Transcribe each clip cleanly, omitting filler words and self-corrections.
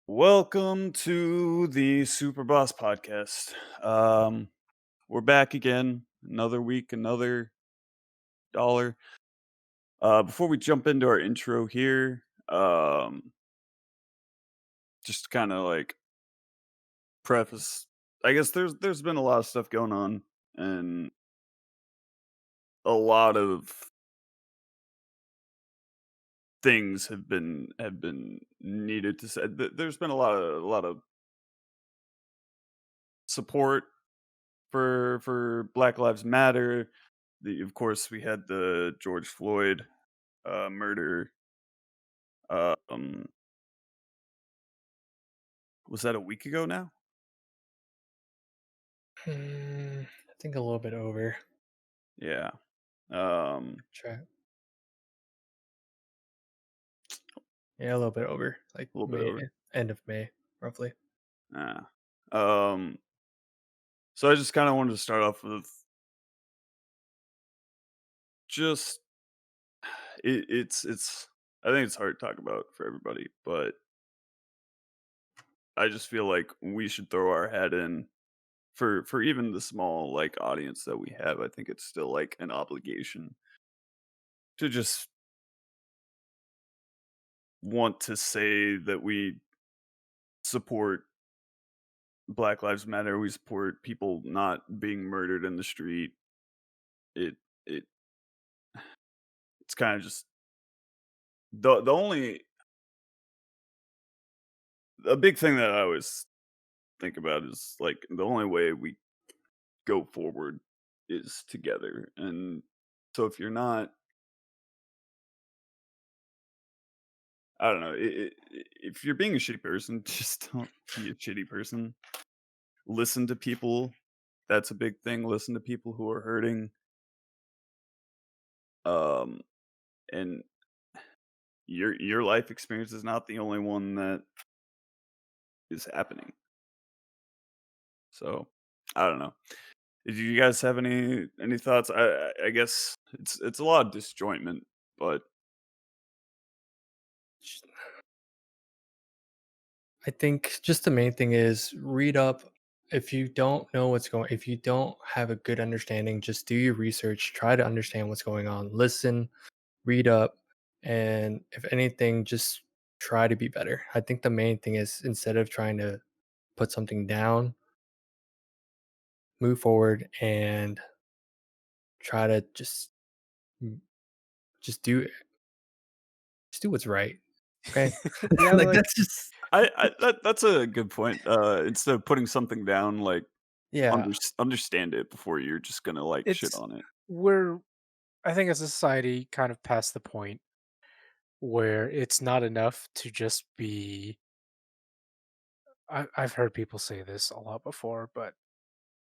Welcome to the SuperBoss Podcast. We're back again. Another week, another dollar. Before we jump into our intro here, just kind of like preface. I guess there's been a lot of stuff going on, and a lot of things have been needed to say. There's been a lot of support for Black Lives Matter. Of course, we had the George Floyd murder. Um, was that a week ago now? I think a little bit over. Yeah, Try. Yeah, a little bit over. Like a little bit May, over. end of May, roughly. Yeah. Um, so I just kind of wanted to start off with just it's. I think it's hard to talk about for everybody, but I just feel like we should throw our head in for even the small like audience that we have. I think it's still like an obligation to just want to say that we support Black Lives Matter. We support people not being murdered in the street. It it it's kind of just the only a big thing that I always think about is like the only way we go forward is together. And so if you're not, I don't know, if you're being a shitty person, just don't be a shitty person. Listen to people. That's a big thing. Listen to people who are hurting. Um, and your life experience is not the only one that is happening. So, I don't know. Did you guys have any thoughts? I guess it's a lot of disjointment, but I think just the main thing is read up. If you don't know what's going, if you don't have a good understanding, just do your research. Try to understand what's going on. Listen, read up, and if anything, just try to be better. I think the main thing is instead of trying to put something down, move forward and try to mm, just do just do what's right. Okay. Yeah, Like, like that's just that's a good point. Instead of putting something down, like yeah. understand it before you're just gonna like shit it's on it. we're I think as a society kind of past the point where it's not enough to just be I've heard people say this a lot before, but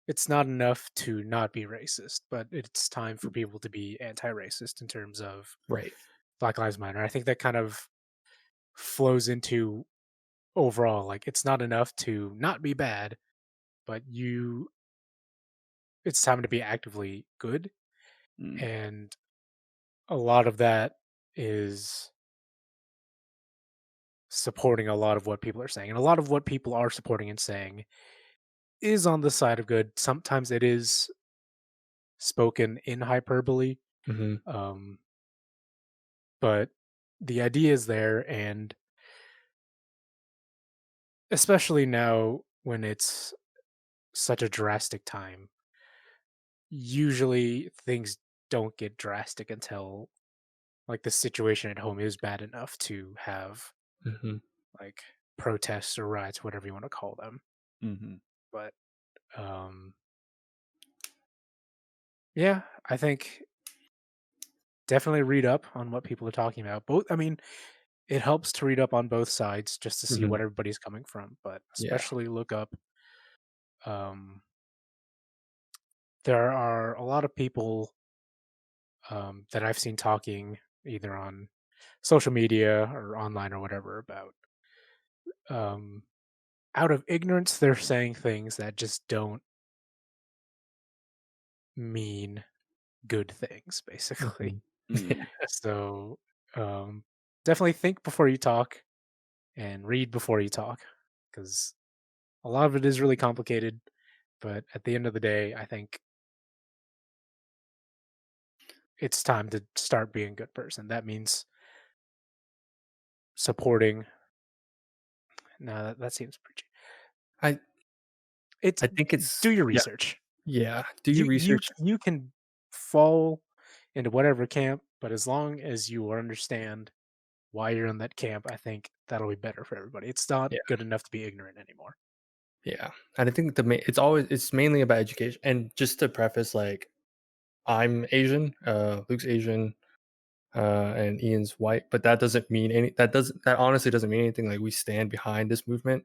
it's not enough to not be racist, but it's time for people to be anti-racist in terms of Right. Black Lives Matter. I think that kind of flows into overall, like it's not enough to not be bad, but it's time to be actively good. Mm, And a lot of that is supporting a lot of what people are saying. And a lot of what people are supporting and saying is on the side of good. Sometimes it is spoken in hyperbole, Mhm. um, but the idea is there. And especially now when it's such a drastic time, usually things don't get drastic until like the situation at home is bad enough to have Mhm. like protests or riots, whatever you want to call them. mhm. But um, yeah, I think definitely read up on what people are talking about. Both, I mean, it helps to read up on both sides just to see what Mhm. everybody's coming from, but Yeah. especially look up. Um, there are a lot of people that I've seen talking either on social media or online or whatever about um, out of ignorance, they're saying things that just don't mean good things, basically. Mhm. Yeah. Mm, So um, definitely think before you talk. and read before you talk, because a lot of it is really complicated. But at the end of the day, I think it's time to start being a good person. That means supporting. No, that seems preachy. I It's I think it's do your yeah, research. yeah. Do You your you research. you can fall into whatever camp, but as long as you understand why you're in that camp, I think that'll be better for everybody. It's not Yeah, good enough to be ignorant anymore. yeah. And I think it's mainly about education. And just to preface, like I'm Asian, Luke's Asian, and Ian's white, but that honestly doesn't mean anything. Like we stand behind this movement,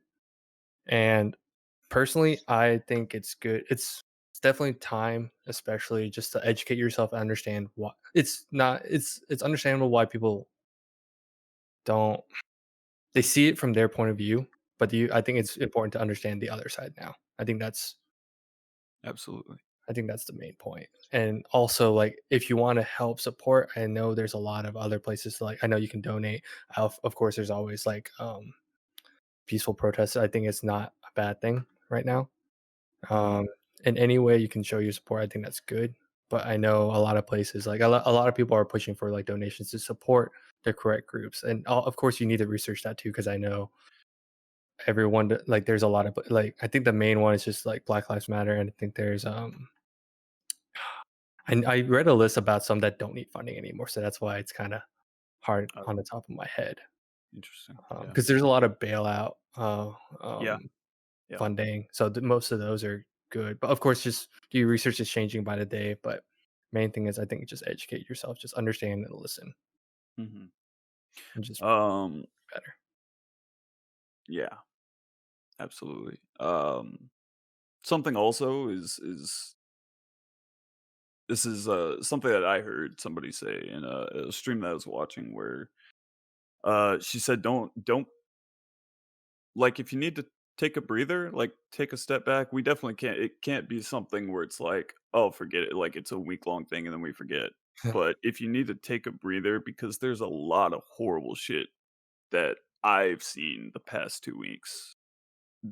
and personally, I think it's good. It's definitely time, especially just to educate yourself and understand why it's not. It's understandable why people don't. They see it from their point of view, but I think it's important to understand the other side now. Absolutely. I think that's the main point. And also, like, if you want to help support, I know there's a lot of other places. Like, I know you can donate. Of course, there's always like peaceful protests. I think it's not a bad thing right now. Mhm. Um, in any way you can show your support, I think that's good. But I know a lot of places, like a lot of people are pushing for like donations to support the correct groups. And of course, you need to research that too, because I know like there's a lot of like I think the main one is just like Black Lives Matter, and I think there's I read a list about some that don't need funding anymore, so that's why it's kind of hard Oh, on the top of my head, interesting. Yeah. because there's a lot of bailout Yeah. Yeah. funding, so most of those are good. But of course, just do your research is changing by the day. But main thing is, I think, just educate yourself, just understand and listen, Mhm. and just Um, better. yeah, absolutely. Something also is this is something that I heard somebody say in a stream that I was watching where she said don't like if you need to take a breather, like take a step back. We definitely can't it can't be something where it's like, oh, forget it, like it's a week long thing and then we forget. But if you need to take a breather because there's a lot of horrible shit that I've seen the past 2 weeks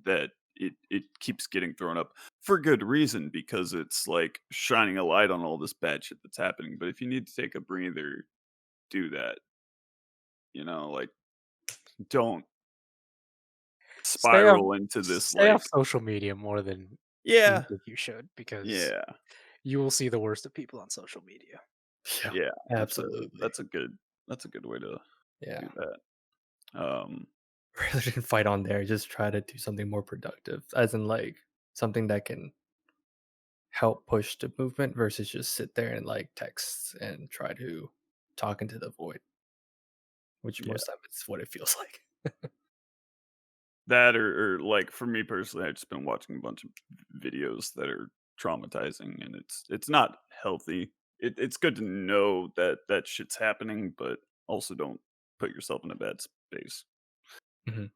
that it keeps getting thrown up for good reason because it's like shining a light on all this bad shit that's happening. But if you need to take a breather, do that. Like don't Stay off spiral into this stay off like social media more than you yeah, think you should, because yeah, you will see the worst of people on social media. Yeah, yeah. That's a absolutely. that's a good that's a good way to Yeah, do that. Um rather than fight on there, just try to do something more productive, as in like something that can help push the movement versus just sit there and like text and try to talk into the void, which yeah. most time it's what it feels like. That or like for me personally, I've just been watching a bunch of videos that are traumatizing and it's not healthy. It's good to know that that shit's happening, but also don't put yourself in a bad space. Mhm.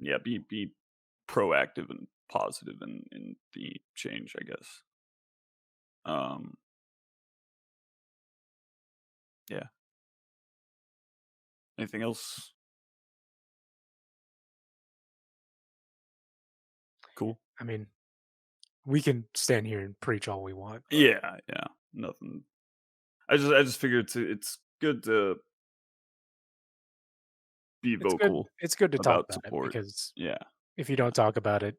Yeah, be proactive and positive in the change, I guess. Um, yeah. Anything else? Cool. I mean, we can stand here and preach all we want, but Yeah, yeah. Nothing. I just figured it's good to be vocal it's good to talk about about it, support. because Yeah, if you don't talk about it,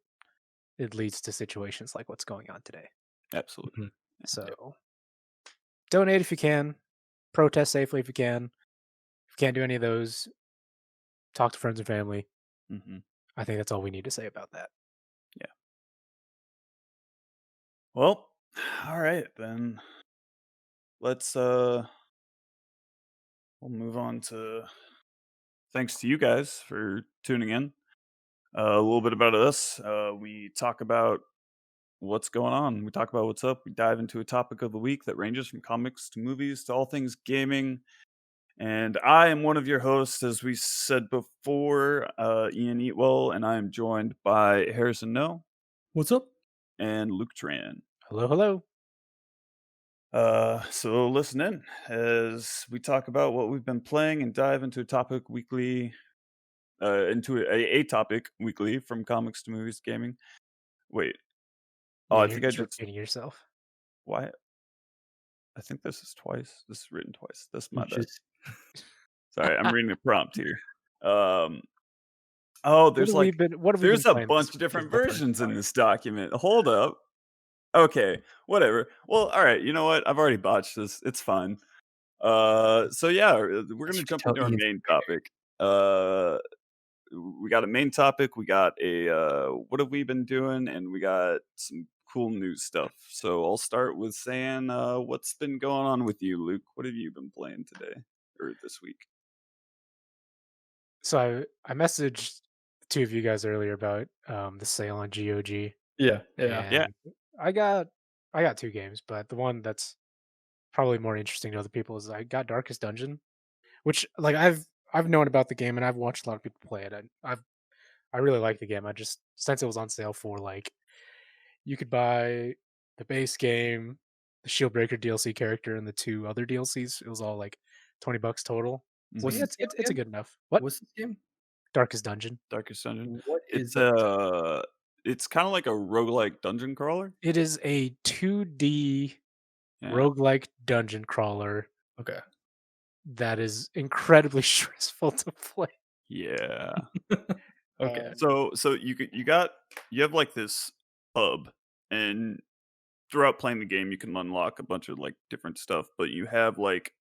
it leads to situations like what's going on today. absolutely. Mhm. Yeah. So donate if you can, protest safely if you can. If you can't do any of those, talk to friends and family. Hmm. I think that's all we need to say about that. Yeah. Well, all right then. Let's we'll move on to thanks to you guys for tuning in. A little bit about us. We talk about what's going on. We talk about what's up. We dive into a topic of the week that ranges from comics to movies to all things gaming. And I am one of your hosts, as we said before, Ian Eatwell, and I am joined by Harrison Ngo What's up? and Luc Tran. Hello, hello. So listen in as we talk about what we've been playing and dive into a topic weekly into a topic weekly from comics to movies, gaming. Wait, oh, Yeah, I you're think I just just repeating yourself. why? I think this is twice. This is written twice. That's You my bad. just Sorry, I'm reading a prompt here. Um, oh, What have we been there's a playing this bunch of is different the first versions in part. this document. Hold up. Okay, whatever. Well, all right. You know what? I've already botched this. It's fine. So yeah, we're as gonna you can jump tell, into our Ian's main topic. Uh, we got a main topic. We got a what have we been doing, and we got some cool news stuff. So I'll start with saying, what's been going on with you, Luke? What have you been playing today or this week? So I messaged the two of you guys earlier about the sale on GOG, yeah. Yeah. and I got I got two games, but the one that's probably more interesting to other people is I got Darkest Dungeon, which like I've known about the game and I've watched a lot of people play it. And I really like the game. I just since it was on sale for like you could buy the base game, the Shieldbreaker DLC character, and the two other DLCs. It was all like $20 total. So What's yeah, Mhm. this game it's a again? good enough. What What's this game? Darkest Dungeon? Darkest Dungeon. What is It's Darkest it's kind of like a roguelike dungeon crawler. It is a 2D Yeah. roguelike dungeon crawler Okay. that is incredibly stressful to play. Yeah. Okay. So you have like this hub, and throughout playing the game, you can unlock a bunch of like different stuff, but you have like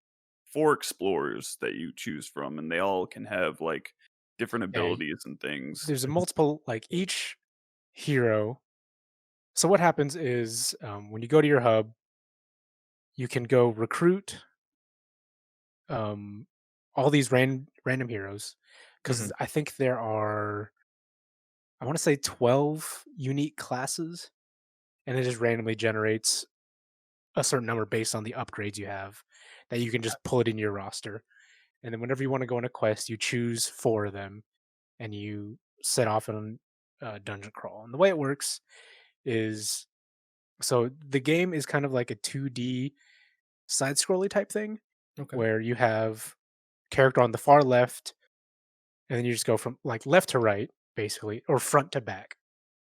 four explorers that you choose from, and they all can have like different Yeah, abilities and things. there's a multiple like each hero. So what happens is when you go to your hub, you can go recruit um, all these random heroes because Mhm. I think there are I want to say 12 unique classes, and it just randomly generates a certain number based on the upgrades you have that you can just pull it in your roster. And then whenever you want to go on a quest, you choose four of them and you set off on a dungeon crawl. And the way it works is so the game is kind of like a 2D side scrolly type thing Okay. where you have character on the far left and then you just go from like left to right basically or front to back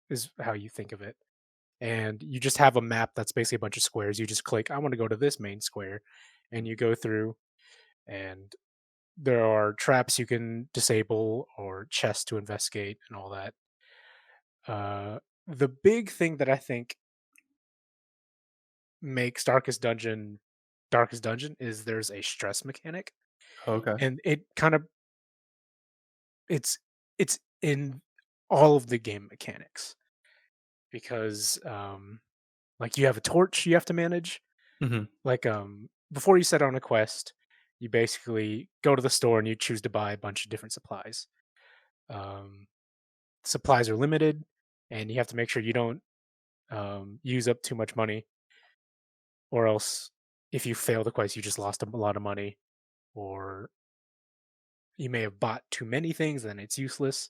is how you think of it. And you just have a map that's basically a bunch of squares. You just click I want to go to this main square and you go through and there are traps you can disable or chests to investigate and all that. Uh, the big thing that I think makes Darkest Dungeon is there's a stress mechanic, Okay. and it kind of it's it's in all of the game mechanics because like you have a torch you have to manage. Mhm. Like before you set on a quest, you basically go to the store and you choose to buy a bunch of different supplies. Um, supplies are limited, and you have to make sure you don't use up too much money, or else if you fail the quest, you just lost a lot of money, or you may have bought too many things, then it's useless.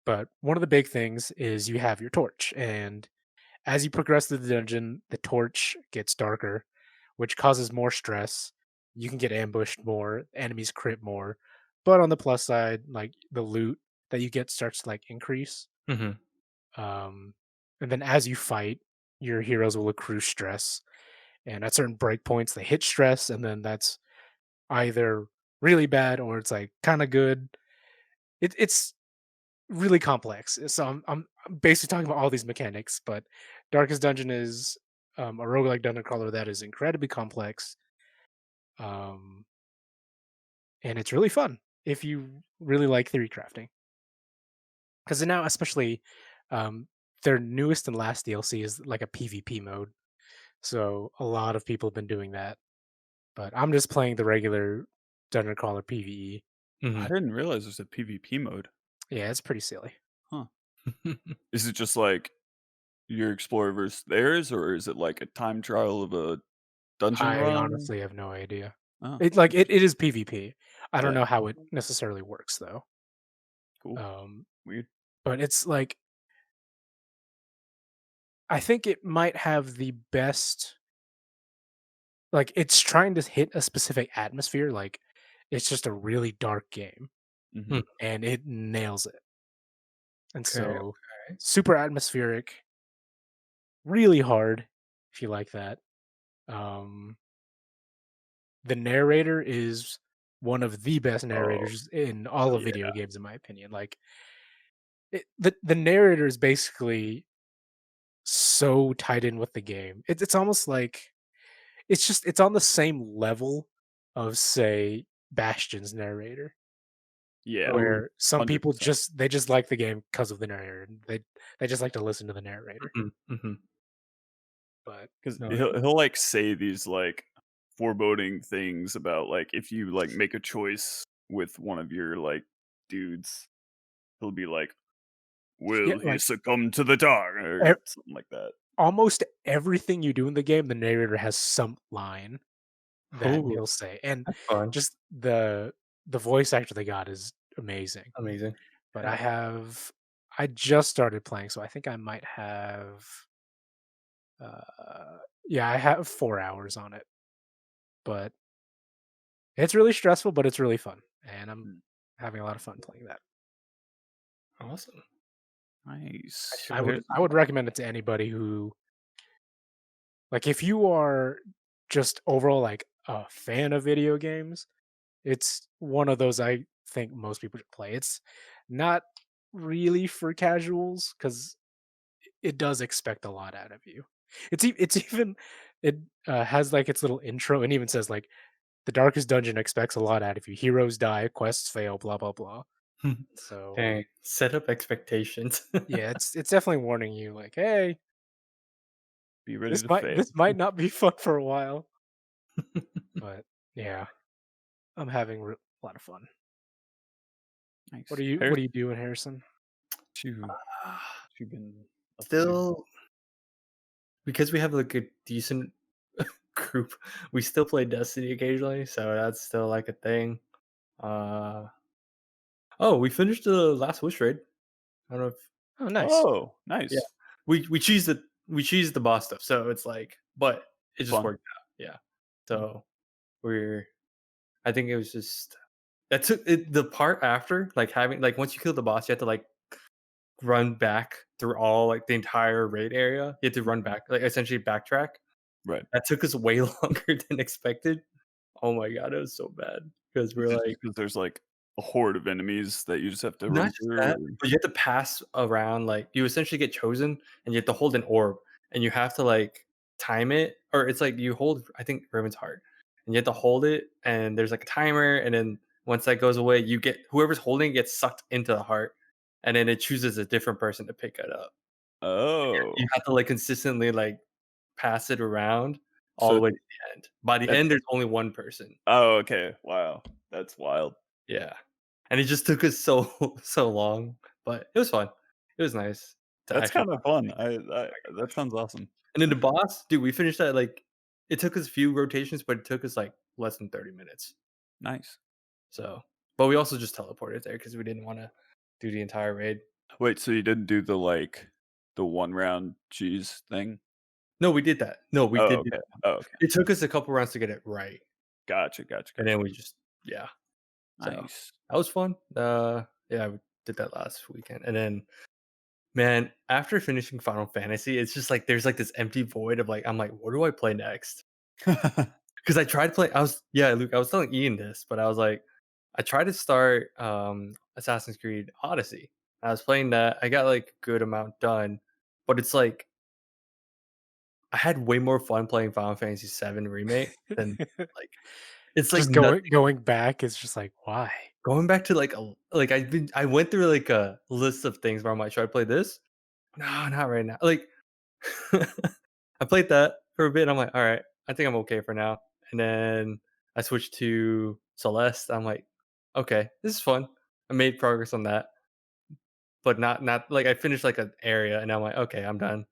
But one of the big things is you have your torch, and as you progress through the dungeon, the torch gets darker, which causes more stress. You can get ambushed more, enemies crit more. But on the plus side, like the loot that you get starts to like increase. Mhm. Um, and then as you fight, your heroes will accrue stress. And at certain breakpoints, they hit stress, and then that's either really bad or it's like kind of good. It's really complex. So I'm basically talking about all these mechanics, but Darkest Dungeon is a roguelike dungeon crawler that is incredibly complex. Um, and it's really fun if you really like theory crafting. Because now, especially, um, their newest and last DLC is like a PvP mode. So a lot of people have been doing that. But I'm just playing the regular dungeon crawler PvE. I Mhm. didn't realize there's a PvP mode. Yeah, it's pretty silly. Huh. Is it just like your explorer versus theirs, or is it like a time trial of a dungeon I run? honestly have no idea. Oh, It is PvP. I don't yeah, know how it necessarily works though. cool. Um, Weird. but it's like I think it might have the best like it's trying to hit a specific atmosphere. Like it's just a really dark game. Mhm. and it nails it. And Okay. so, super atmospheric, really hard if you like that. Um, the narrator is one of the best Oh, narrators in all of yeah. video games, in my opinion. Like, the narrator is basically so tied in with the game. It's almost like it's on the same level of, say, Bastion's narrator, Yeah. Oh, where some people 100%. just like the game because of the narrator. They just like to listen to the narrator. mhm, mhm. But Because no, he'll, like, say these, like, foreboding things about, like, if you, like, make a choice with one of your, like, dudes, he'll be like, yeah, "Will he like succumb to the dark?" Or e something like that. almost everything you do in the game, the narrator has some line that Oh, he'll say, and that's fun. just the voice actor they got is amazing. Amazing. But Yeah. I just started playing, so I think I might have, yeah, I have 4 hours on it, but it's really stressful, but it's really fun, and I'm Mm, having a lot of fun playing that. Awesome. I nice. should look I would recommend it to anybody who, like, if you are just overall, like, a fan of video games, it's one of those I think most people should play. It's not really for casuals because it does expect a lot out of you. It's even it, has, like, its little intro and even says, like, "The darkest dungeon expects a lot out of you. Heroes die, quests fail, blah, blah, blah." So, Dang, set up expectations. yeah, it's definitely warning you, like, "Hey, Be ready to fail. this might not be fun for a while." But, yeah, I'm having a lot of fun. Nice. What are you doing, Harrison? You Ah, you been up to? Still, because we have like a decent group, we still play Destiny occasionally, so that's still like a thing. Uh oh, we finished the last Wish raid. I don't know if Oh, nice. Oh, yeah. nice. We cheese the boss stuff, so it's like but it just Fun. worked out. Yeah. Mm. So we're I think it was just that took it the part after, like having like once you kill the boss, you have to like run back through all like the entire raid area. You had to run back, like essentially backtrack. Right. That took us way longer than expected. Oh my god, it was so bad because Is we're it like, just 'cause there's, like, a horde of enemies that you just have to not run just through, that, or but you have to pass around. Like you essentially get chosen, and you have to hold an orb, and you have to like time it, or it's like you hold. I think Raven's heart, and you have to hold it, and there's like a timer, and then once that goes away, you get whoever's holding it gets sucked into the heart, and then it chooses a different person to pick it up. You Oh. have to like consistently like pass it around all the So way to the end. By the that's end, there's only one person. Oh, okay. Wow. That's wild. Yeah. And it just took us so so long, but it was fun. It was nice to That's actually kinda fun. I that sounds awesome. and then the boss, dude, we finished that, like it took us a few rotations, but it took us, like, less than 30 minutes. Nice. So but we also just teleported there because we didn't wanna do the entire raid. Wait, so you didn't do the, like, the 1 round cheese thing? No, we did that. No, we Oh, did do okay. that. Oh, okay. It took us a couple rounds to get it right, Gotcha, gotcha, and gotcha. then we just yeah. So, Nice. that was fun. Yeah, we did that last weekend, and then man, after finishing Final Fantasy, it's just like there's like this empty void of like I'm like, what do I play next? Because I tried to play. I was yeah, Luke. I was telling Ian this, but I was like, I tried to start Assassin's Creed Odyssey. I was playing that. I got like a good amount done, but it's like I had way more fun playing Final Fantasy VII Remake than like it's like Just nothing. going back is just like, "Why?" Going back to like a like I went through like a list of things where I'm like, should I play this? No, not right now. Like I played that for a bit. And I'm like, all right, I think I'm okay for now. And then I switched to Celeste. I'm like, okay, this is fun. I made progress on that, but not like I finished like an area, and I'm like, okay, I'm done.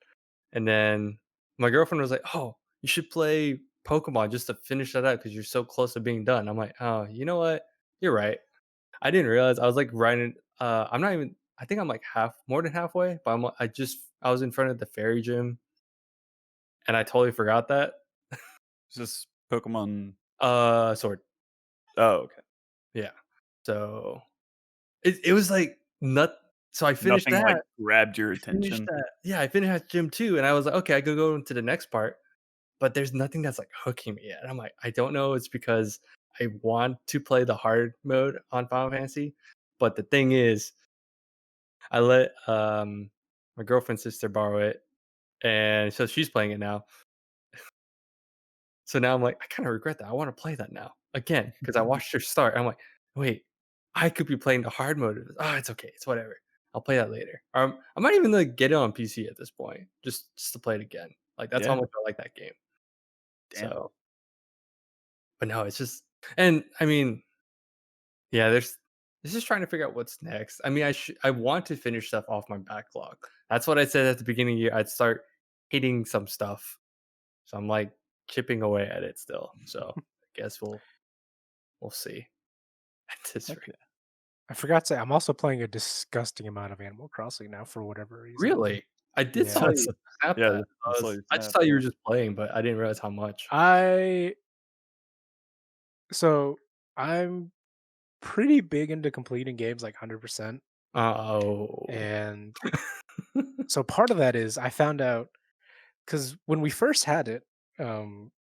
And then my girlfriend was like, oh, you should play Pokemon just to finish that out because you're so close to being done. I'm like, oh, you know what? You're right. I didn't realize I was like writing. I'm not even. I think I'm like more than halfway, but I was in front of the fairy gym, and I totally forgot that. Is this Pokemon Sword. Oh, okay. Yeah. So it was like nut. So I finished Nothing, like, that. grabbed your Finished attention. that. Yeah, I finished that gym too, and I was like, okay, I could go into the next part, but there's nothing that's like hooking me yet. And I'm like, I don't know. It's because I want to play the hard mode on Final Fantasy, but the thing is, I let my girlfriend's sister borrow it, and so she's playing it now. So now I'm like, I kind of regret that. I want to play that now again because I watched her start. I'm like, wait, I could be playing the hard mode of this. Oh, it's okay. It's whatever. I'll play that later. I might even like get it on PC at this point, just to play it again. Like that's how Yeah, much I like that game. damn. So, but no, it's just, and I mean, yeah, there's. It's just trying to figure out what's next. I mean, I want to finish stuff off my backlog. That's what I said at the beginning of the year. I'd start hitting some stuff. So I'm like chipping away at it still. So I guess we'll see at this Heck rate. yeah. I forgot to say, I'm also playing a disgusting amount of Animal Crossing now for whatever reason. Really? I did Yeah. saw you snap Yeah, that. I saw your I just snap, thought you yeah. were just playing, but I didn't realize how much. I so I'm pretty big into completing games like 100%. Oh. And so part of that is I found out because when we first had it, um,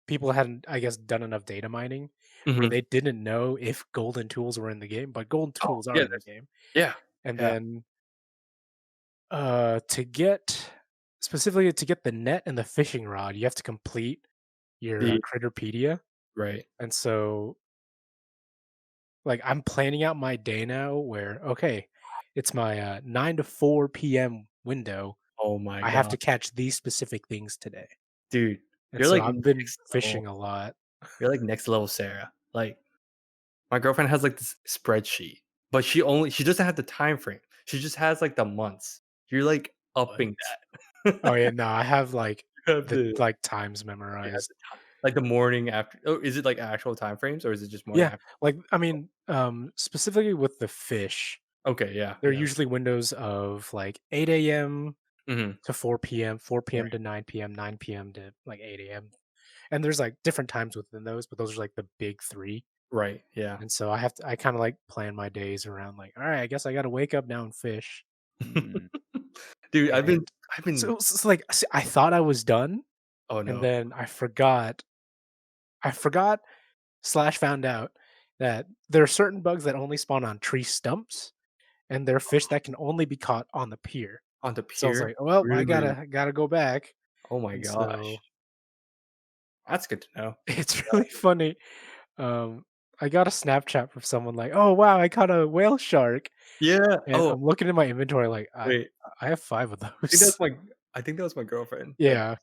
people hadn't, I guess, done enough data mining where Mhm. they didn't know if golden tools were in the game, but golden Oh, tools are yeah, in the there's game. yeah, And yeah. then to get specifically to get the net and the fishing rod, you have to complete your The Critterpedia. right. And so like I'm planning out my day now where okay, it's my 9 to 4 p.m. window. Oh my I have to god. catch these specific things today. Dude, And you're so like I've been next level. fishing a lot. You're like next level Sarah. Like my girlfriend has like this spreadsheet, but she doesn't have the time frame. She just has like the months. You're like What? upping that. Oh yeah, no, I have like You have the the like times yeah, memorized. the time like the morning after. Oh, is it like actual time frames or is it just morning Yeah, after? like I mean, specifically with the fish, Okay, yeah, they're yeah. usually windows of like 8 a.m. Mhm. to 4 p.m., 4 p.m. Right, to 9 p.m., 9 p.m. to like 8 a.m. And there's like different times within those, but those are like the big three. right, yeah. And so I kind of like plan my days around like, all right, I guess I got to wake up now and fish. Mm. Dude, And I've been so like I thought I was done, oh, and no. then I forgot slash found out that there are certain bugs that only spawn on tree stumps, and they're fish that can only be caught on the pier. On the So I was pier? like, well, Really? I gotta go back. Oh my And gosh. so That's good to know. it's really funny. Um, I got a Snapchat from someone like, "Oh wow, I caught a whale shark," Yeah. and Oh, I'm looking at my inventory like, wait. I have 5 of I think that's those. my I think that was my girlfriend. That Yeah,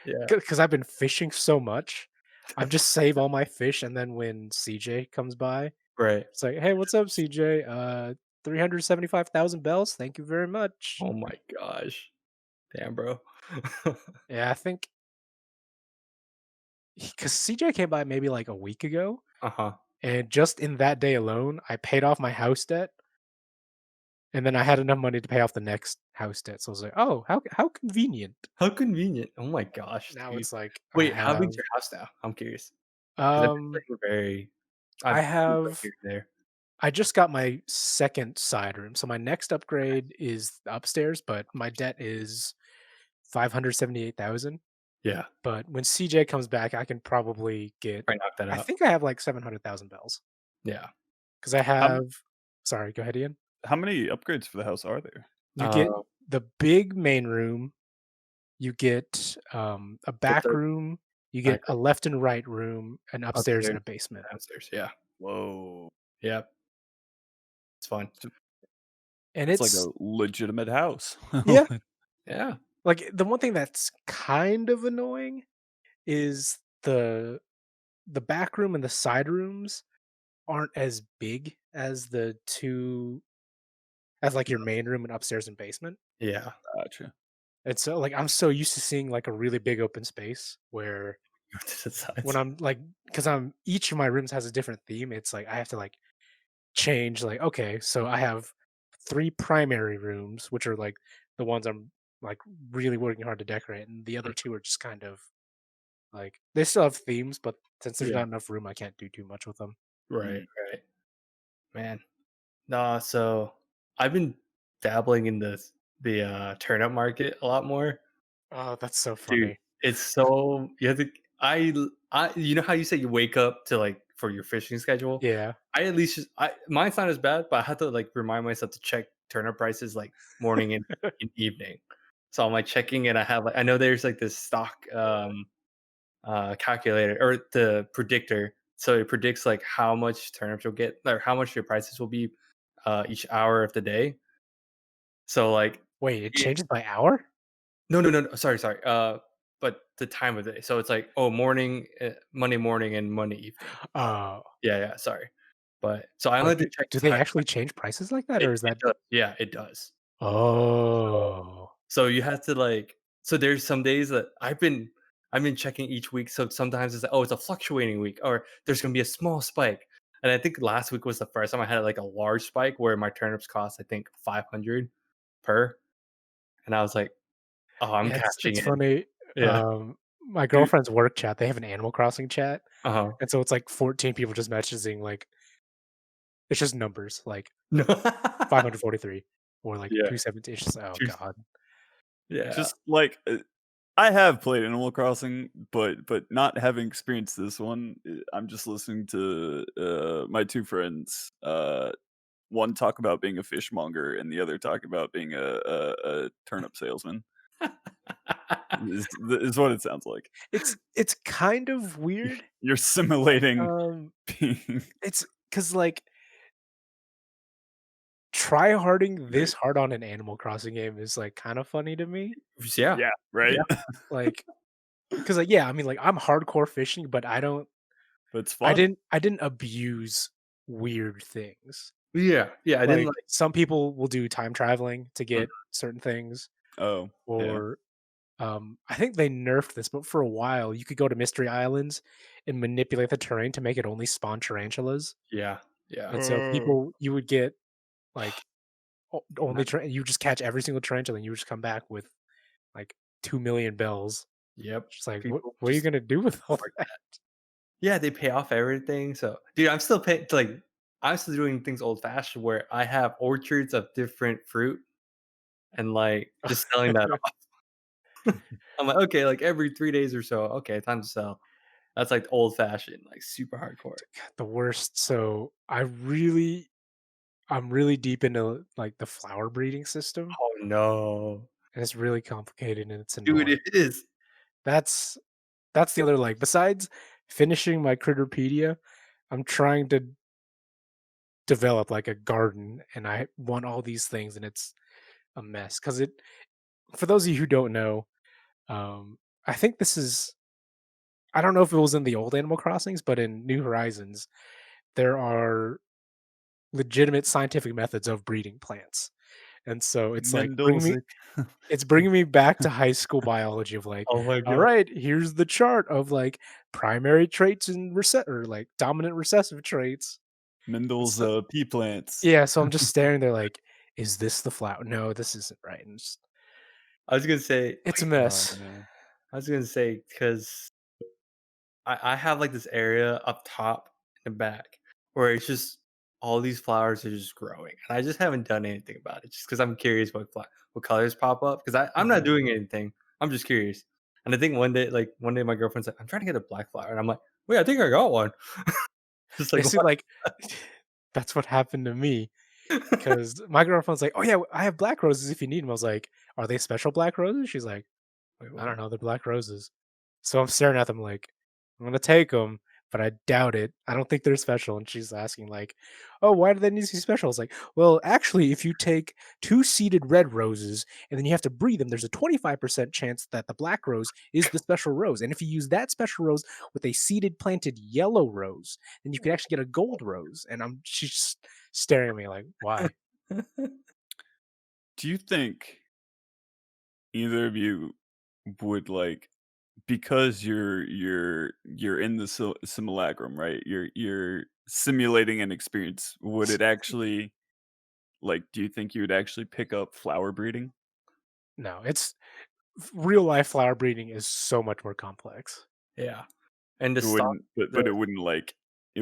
yeah. because I've been fishing so much, I've just save all my fish, and then when CJ comes by, Right. it's like, "Hey, what's up, CJ? 375,000 bells. Thank you very much." Oh my gosh. Damn, bro. Yeah, I think because CJ came by maybe like a week ago, Uh-huh. and just in that day alone, I paid off my house debt, and then I had enough money to pay off the next house debt. So I was like, "Oh, how convenient." How convenient. Oh my gosh, Now dude. it's like I Wait, how have big's your house now? I'm curious. 'Cause I've been um playing very I I've moved like have here and there. I just got my second side room. So my next upgrade is upstairs, but my debt is 578,000. Yeah. But when CJ comes back, I can probably get Probably knock that I out. think I have like 700,000 bells Yeah. because I How m have sorry, go ahead, Ian. how many upgrades for the house are there? You get Uh, the big main room, you get a with back the room, you get back a left and right room, an upstairs and upstairs, a basement. downstairs. Yeah. Whoa. Yep. It's fun. So And it's like it's a legitimate house. yeah, Yeah. like the one thing that's kind of annoying is the back room and the side rooms aren't as big as the two as like your main room and upstairs and basement. Yeah. Gotcha. And so like I'm so used to seeing like a really big open space where Go to the when sides. I'm like because I'm each of my rooms has a different theme, it's like I have to like change like okay, so I have 3 primary rooms, which are like the ones I'm like really working hard to decorate, and the other 2 are just kind of like they still have themes, but since there's Yeah. not enough room, I can't do too much with them. Right, Mm. right. Man. Nah, so I've been dabbling in the turnip market a lot more. Oh, that's so Dude, funny. it's so you have to I you know how you say you wake up to, like, for your fishing schedule? Yeah. I at least just I mine's not as bad, but I have to, like, remind myself to check turnip prices, like, morning and evening. So I'm, like, checking and I have, like I know there's, like, this stock, calculator or the predictor, so it predicts, like, how much turnips you'll get or how much your prices will be, each hour of the day. So, like, Wait, it yeah. changes by hour? No, no, no, no, sorry, sorry, but the time of day. So it's like, oh, morning, Monday morning and Monday evening. Oh, Yeah, yeah, sorry. But so I only oh, have to check do the they time actually change prices like that, or is it that does. Yeah, it does. So Oh. so you have to, like so there's some days that I've been checking each week, so sometimes it's like, "Oh, it's a fluctuating week," or there's gonna be a small spike. And I think last week was the first time I had, like, a large spike where my turnips cost, I think, 500 per, and I was like, "Oh, I'm Yeah, cashing it's in." funny. Yeah. My Dude, girlfriend's work chat, they have an Animal Crossing chat, Uh-huh. and so it's like 14 people just messaging, like it's just numbers, like No. 543 or like Yeah. 217. It's just oh Truth. god. Yeah. just like I have played Animal Crossing, but not having experienced this one, I'm just listening to my two friends. One talk about being a fishmonger, and the other talk about being a turnip salesman. Is what it sounds like. It's kind of weird. You're simulating Um, being it's because like try harding right. this hard on an Animal Crossing game is like kind of funny to me. Yeah. Yeah, right. Yeah. Like, because like yeah, I mean like I'm hardcore fishing, but But it's fun. I didn't abuse weird things. Yeah. Yeah. I didn't Like like some people will do time traveling to mm, get certain things, Oh, yeah. or I think they nerfed this, but for a while you could go to Mystery Islands and manipulate the terrain to make it only spawn tarantulas. yeah. Yeah. And so people you would get like Not only you just catch every single tarantula and you would just come back with like 2 million bells. yep. Just like People what are you just gonna do with all hoard that? that. Yeah, they pay off everything. So dude, I'm still paying like I'm still doing things old fashioned where I have orchards of different fruit and like just selling that off. I'm like, okay, like every 3 days or so, okay, time to sell. That's like old fashioned, like super hardcore. The worst. So I'm really deep into like the flower breeding system, Oh no. and it's really complicated and it's Dude, annoying. it is. That's that's the other like besides finishing my Critterpedia, I'm trying to develop like a garden and I want all these things and it's a mess because it for those of you who don't know, I think this is I don't know if it was in the old Animal Crossings, but in New Horizons, there are legitimate scientific methods of breeding plants. And so Mendel's it's bringing me back to high school biology of like, Oh my all god. right, here's the chart of like primary traits and or like dominant recessive traits. Mendel's So, pea plants. yeah, so I'm just staring there like, is this the flower? No, this isn't right. And I was gonna say it's a wait, Oh mess. no. I was gonna say because I have like this area up top and back where it's just all these flowers are just growing, and I just haven't done anything about it just because I'm curious what colors pop up because I'm not Mhm. doing anything. I'm just curious, and I think one day my girlfriend's like, "I'm trying to get a black flower," and I'm like, "Wait, I think I got one." Just Yeah, like see, what? like that's what happened to me. Because my girlfriend's like, "Oh, yeah, I have black roses if you need them." I was like, "Are they special black roses?" She's like, Wait, "I what? don't know, they're black roses." So I'm staring at them like, "I'm gonna take them, but I doubt it. I don't think they're special." And she's asking like, "Oh, why do they need to be special?" I was like, "Well, actually, if you take 2 seeded red roses and then you have to breed them, there's a 25% chance that the black rose is the special rose. And if you use that special rose with a seeded planted yellow rose, then you could actually get a gold rose." And she's just staring at me like, "Why?" Do you think either of you would like because you're in the simulacrum, right? You're simulating an experience. Would it actually like? Do you think you would actually pick up flower breeding? No, it's real life flower breeding is so much more complex. Yeah, and the It stock wouldn't, the but it wouldn't like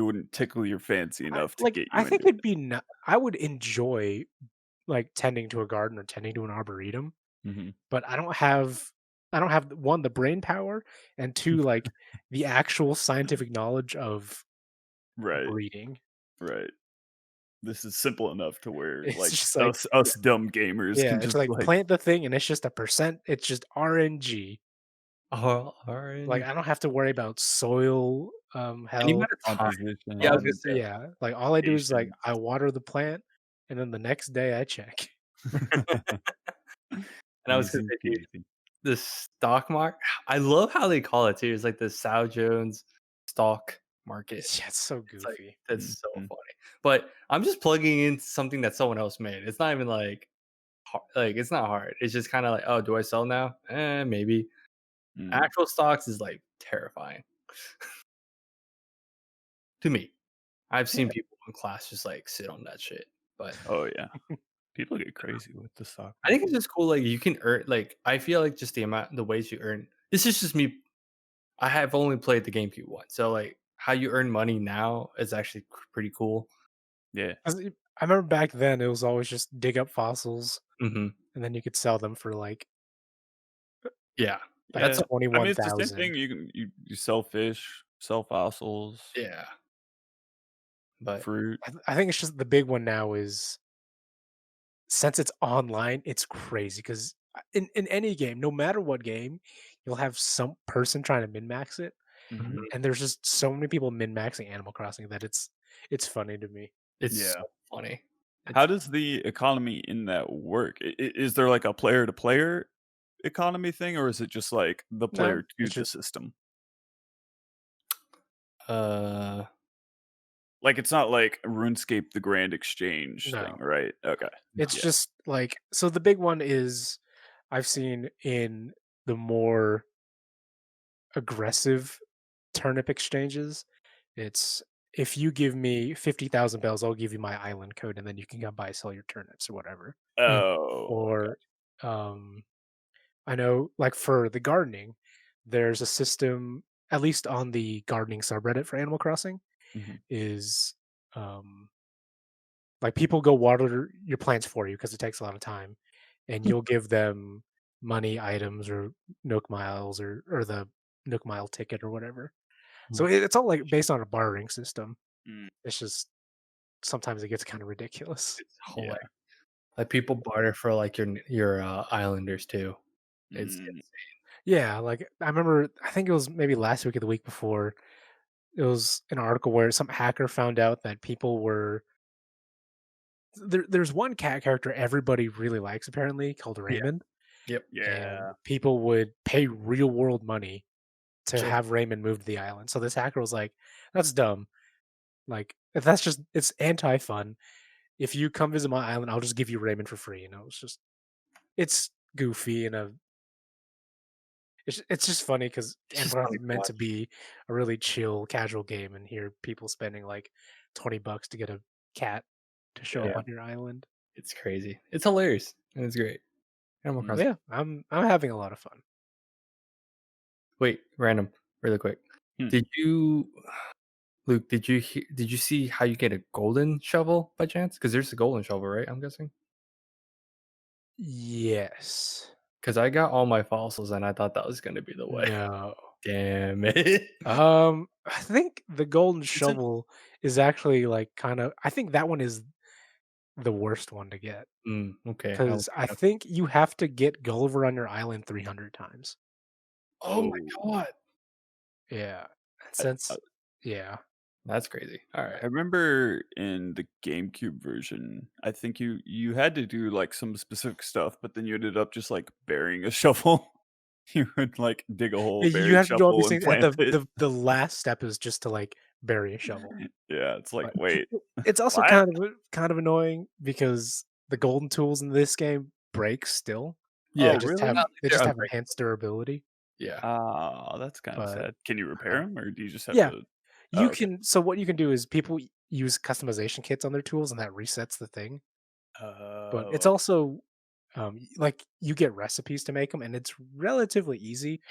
wouldn't tickle your fancy enough to get I you think into it'd be I would enjoy, like, tending to a garden or tending to an arboretum, it. Mhm. but I don't have, 1, the brain power, and 2, like, the actual scientific knowledge of Right, breeding. right. This is simple enough to where, It's like, just like us dumb gamers yeah, can it's just, like like plant the thing and it's just a percent, it's just RNG. Oh, Like, alright. I don't have to worry about soil, And you health, had a time. Yeah, I was composition, gonna say, yeah, like, all I do is, like, patience. I water the plant, and then the next day I check. and I was gonna Easy say, dude, peasy. the stock market. I love how they call it too. It's like the Dow Jones stock market. Yeah, it's so It's like goofy. that's so Mhm. funny. But I'm just plugging in something that someone else made. It's not even like it's not hard. It's just kind of like, oh, do I sell now? Maybe. Mm. Actual stocks is like terrifying to me. I've Yeah. seen people in class just like sit on that shit. But Oh, yeah. People get crazy with the stock I think it's market. just cool. Like you can earn. Like I feel like just the ways you earn. This is just me. I have only played the GameCube one, so like how you earn money now is actually pretty cool. Yeah. I remember back then, it was always just dig up fossils, Hmm. and then you could sell them for, Yeah, like, that's Yeah. I mean, it's the same 21,000. thing. You sell fish, sell fossils, yeah. But fruit. I think it's just the big one now is since it's online, it's crazy 'cause in any game, no matter what game, you'll have some person trying to min-max it, Mhm. mhm, and there's just so many people min-maxing Animal Crossing that it's funny to me. it's Yeah. so funny. How It's does the economy in that work? Is there, like, a player-to-player economy thing, or is it just, like, the No, player to it's the just system? uh Like, it's not like RuneScape: The Grand Exchange thing, no. right? Okay. It's Yeah. just like so the big one is I've seen in the more aggressive turnip exchanges, it's if you give me 50,000 bells, I'll give you my island code, and then you can come by sell your turnips or whatever. mm, Oh, okay. Or I know, like for the gardening, there's a system, at least on the gardening subreddit for Animal Crossing, Mhm. is um, like people go water your plants for you because it takes a lot of time, and you'll give them money, items, or Nook miles, or the Nook mile ticket or whatever. So mm, it's all like based on a bartering system. Mm, It's just sometimes it gets kind of ridiculous. it's hilarious. yeah. Like people barter for like your islanders too. Mm, Yeah, like I remember, I think it was maybe last week or the week before. It was an article where some hacker found out that people were there's one cat character everybody really likes apparently called Yeah. Raymond, Yep. and yeah. people would pay real world money to Just have Raymond moved to the island. So this hacker was like, "That's dumb. Like if that's just it's anti fun. If you come visit my island, I'll just give you Raymond for free." You know, it's goofy and it's just funny because it's just Animal funny Crossing is to meant to watch. be a really chill, casual game, and here people spending like $20 to get a cat to show up Yeah. on your island. It's crazy. It's hilarious and it's great. Animal Mm, Crossing. Yeah, I'm having a lot of fun. Wait, random, really quick. hmm. Did you Luke, did you see how you get a golden shovel by chance? Because there's a golden shovel, right? I'm guessing. Yes. Because I got all my fossils and I thought that was gonna be the way. No. Damn it. I think the golden It's an shovel is actually like kind of. I think that one is the worst one to get Okay. I because was I kind of think you have to get Gulliver on your island 300 times. oh my oh, god. Yeah. And I I since yeah, That's crazy. Alright. I remember in the GameCube version, I think you had to do, like, some specific stuff, but then you ended up just, like, burying a shovel. You would, like, dig a hole, yeah, you bury have to do all these shovel, and things. At plant it. the last step is just to like bury a shovel. Yeah, it's like, But "Wait, it's also what?" kind of annoying because the golden tools in this game break still. Yeah, Oh, They just have really? they they're just have unbreakable. enhanced durability. Yeah. Ah, that's kinda But sad. Can you repair uh, them, or do you just have yeah, to Oh, you okay. can. So what you can do is people use customization kits on their tools, and that resets the thing. But it's Oh, also like you get recipes to make them, and it's relatively easy.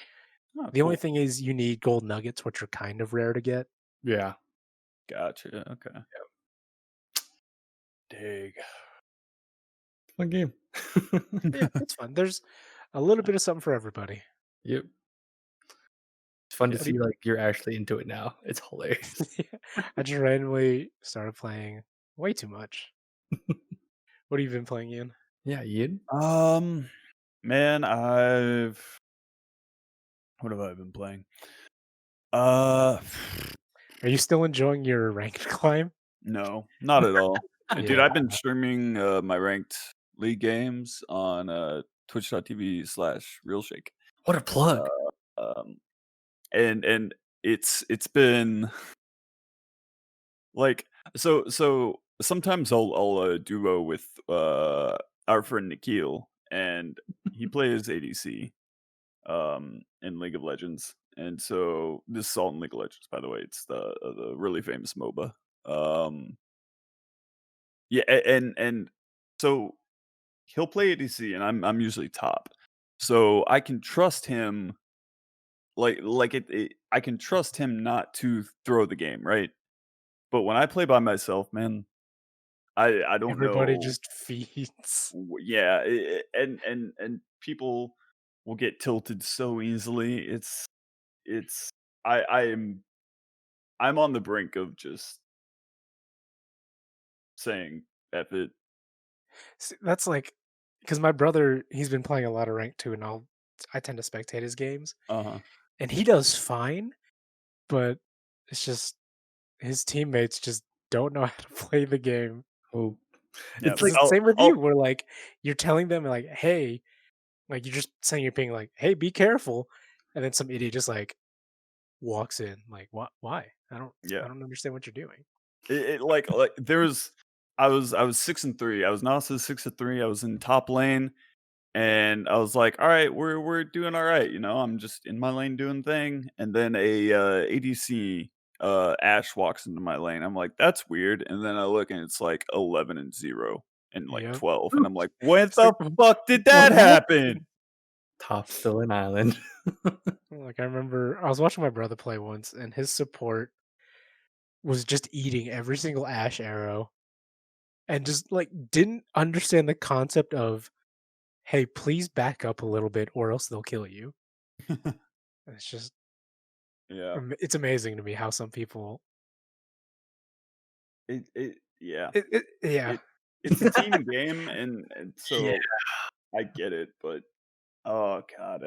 oh, The only cool. thing is you need gold nuggets, which are kind of rare to get. Yeah. Gotcha. Okay. Dig. Fun game. Yeah, it's fun. There's a little bit of something for everybody. Yep. It's fun to Yeah. What do see like you're actually into it now. It's hilarious. I just randomly started playing way too much. What have you been playing, Ian? Yeah, Ian. Man, what have I been playing? Uh, Are you still enjoying your ranked climb? no, not at all. Dude, Yeah. I've been streaming my ranked league games on twitch.tv/RealShake. What a plug. Um, and it's been like so sometimes I'll duo with our friend Nikhil, and he plays ADC in League of Legends. And so this is all in League of Legends, by the way. It's the really famous MOBA. Um yeah, and so he'll play ADC and I'm usually top. So I can trust him I can trust him not to throw the game, right? But when I play by myself, man, I don't Everybody know. just feeds. Yeah, and people will get tilted so easily. It's I'm on the brink of just saying F it. That's like because my brother, he's been playing a lot of rank too, and I tend to spectate his games, Uh-huh. and he does fine, but it's just his teammates just don't know how to play the game. Oh, Yeah, it's Because like it's the same with I'll you, where like you're telling them like, "Hey," like you're just saying you're being like, "Hey, be careful," and then some idiot just like walks in, like, "What? Why? yeah. I don't understand what you're doing." It like there was I was 6-3. I was Nasus 6-3. I was in top lane. And I was like, "All right, we're doing all right, you know. I'm just in my lane doing thing." And then a ADC Ash walks into my lane. I'm like, "That's weird." And then I look and it's like 11-0 and like Yep. 12, and I'm like, "What It's like, the fuck did what that happen?" happened? top still an island. Like I remember I was watching my brother play once, and his support was just eating every single Ash arrow, and just like didn't understand the concept of, "Hey, please back up a little bit, or else they'll kill you." And it's just Yeah. it's amazing to me how some people. Yeah. Yeah. It it's a team game, and Yeah. so I get it, but oh god,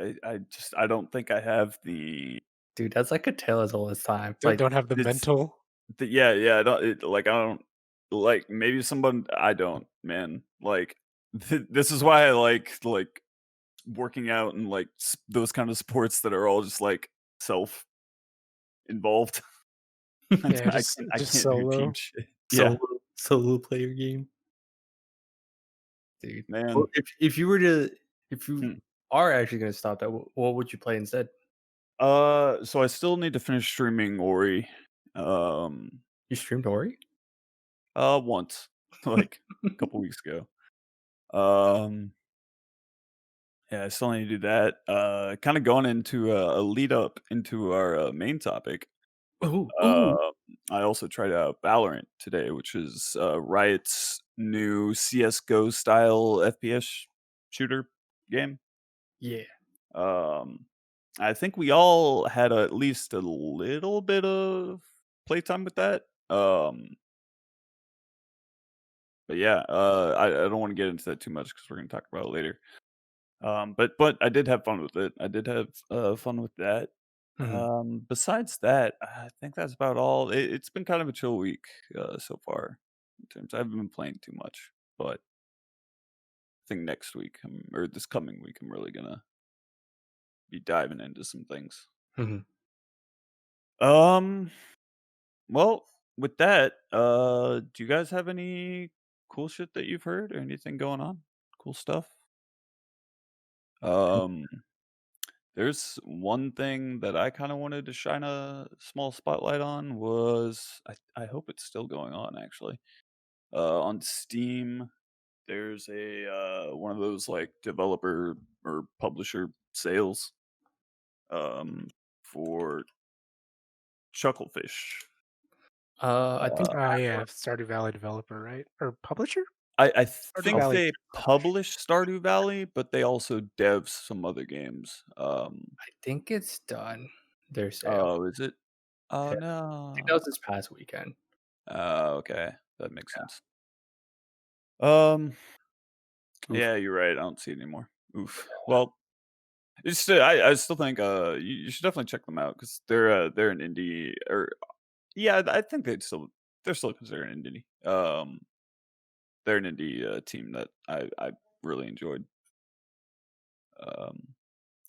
I don't think I have Dude, that's like a tale as old as time. Like, Don't have the it's mental. yeah, I don't I don't like maybe someone I don't, man. Like this is why I like working out and like those kind of sports that are all just like self involved. Yeah, I just can't do team solo. shit. Yeah, solo solo player game. Dude. Well, man. if you Hmm. are actually gonna stop that, what would you play instead? So I still need to finish streaming Ori. Um, You streamed Ori? once, like a couple weeks ago. Um, yeah, I still need to do that. Kind of going into a lead up into our main topic. Ooh, Uh, ooh. I also tried out Valorant today, which is Riot's new CS:GO style FPS shooter game. Yeah. Um, I think we all had at least a little bit of playtime with that. But yeah, I don't want to get into that too much because we're going to talk about it later. But I did have fun with it. I did have fun with that. Mhm. Besides that, I think that's about all. It's been kind of a chill week so far. In terms, I haven't been playing too much, but I think next week or this coming week, I'm really gonna be diving into some things. Mhm. Um, well, with that, do you guys have any cool shit that you've heard or anything going on? Cool stuff. Um, there's one thing that I kind of wanted to shine a small spotlight on was I hope it's still going on actually. On Steam, there's a one of those like developer or publisher sales um for Chucklefish. I think Uh, Yeah, Stardew Valley developer, right? Or publisher? I Stardew think Valley they published. publish Stardew Valley, but they also dev some other games. I think it's done. Their sale. Oh, is it? Oh Yeah, I think no. that was this past weekend. Okay, that makes Yeah. sense. Um, Oof. yeah, you're right. I don't see it anymore. Oof. Well, it's still, I still think you should definitely check them out because they're an indie or yeah, I think they're still considered an indie. They're an indie team that I really enjoyed.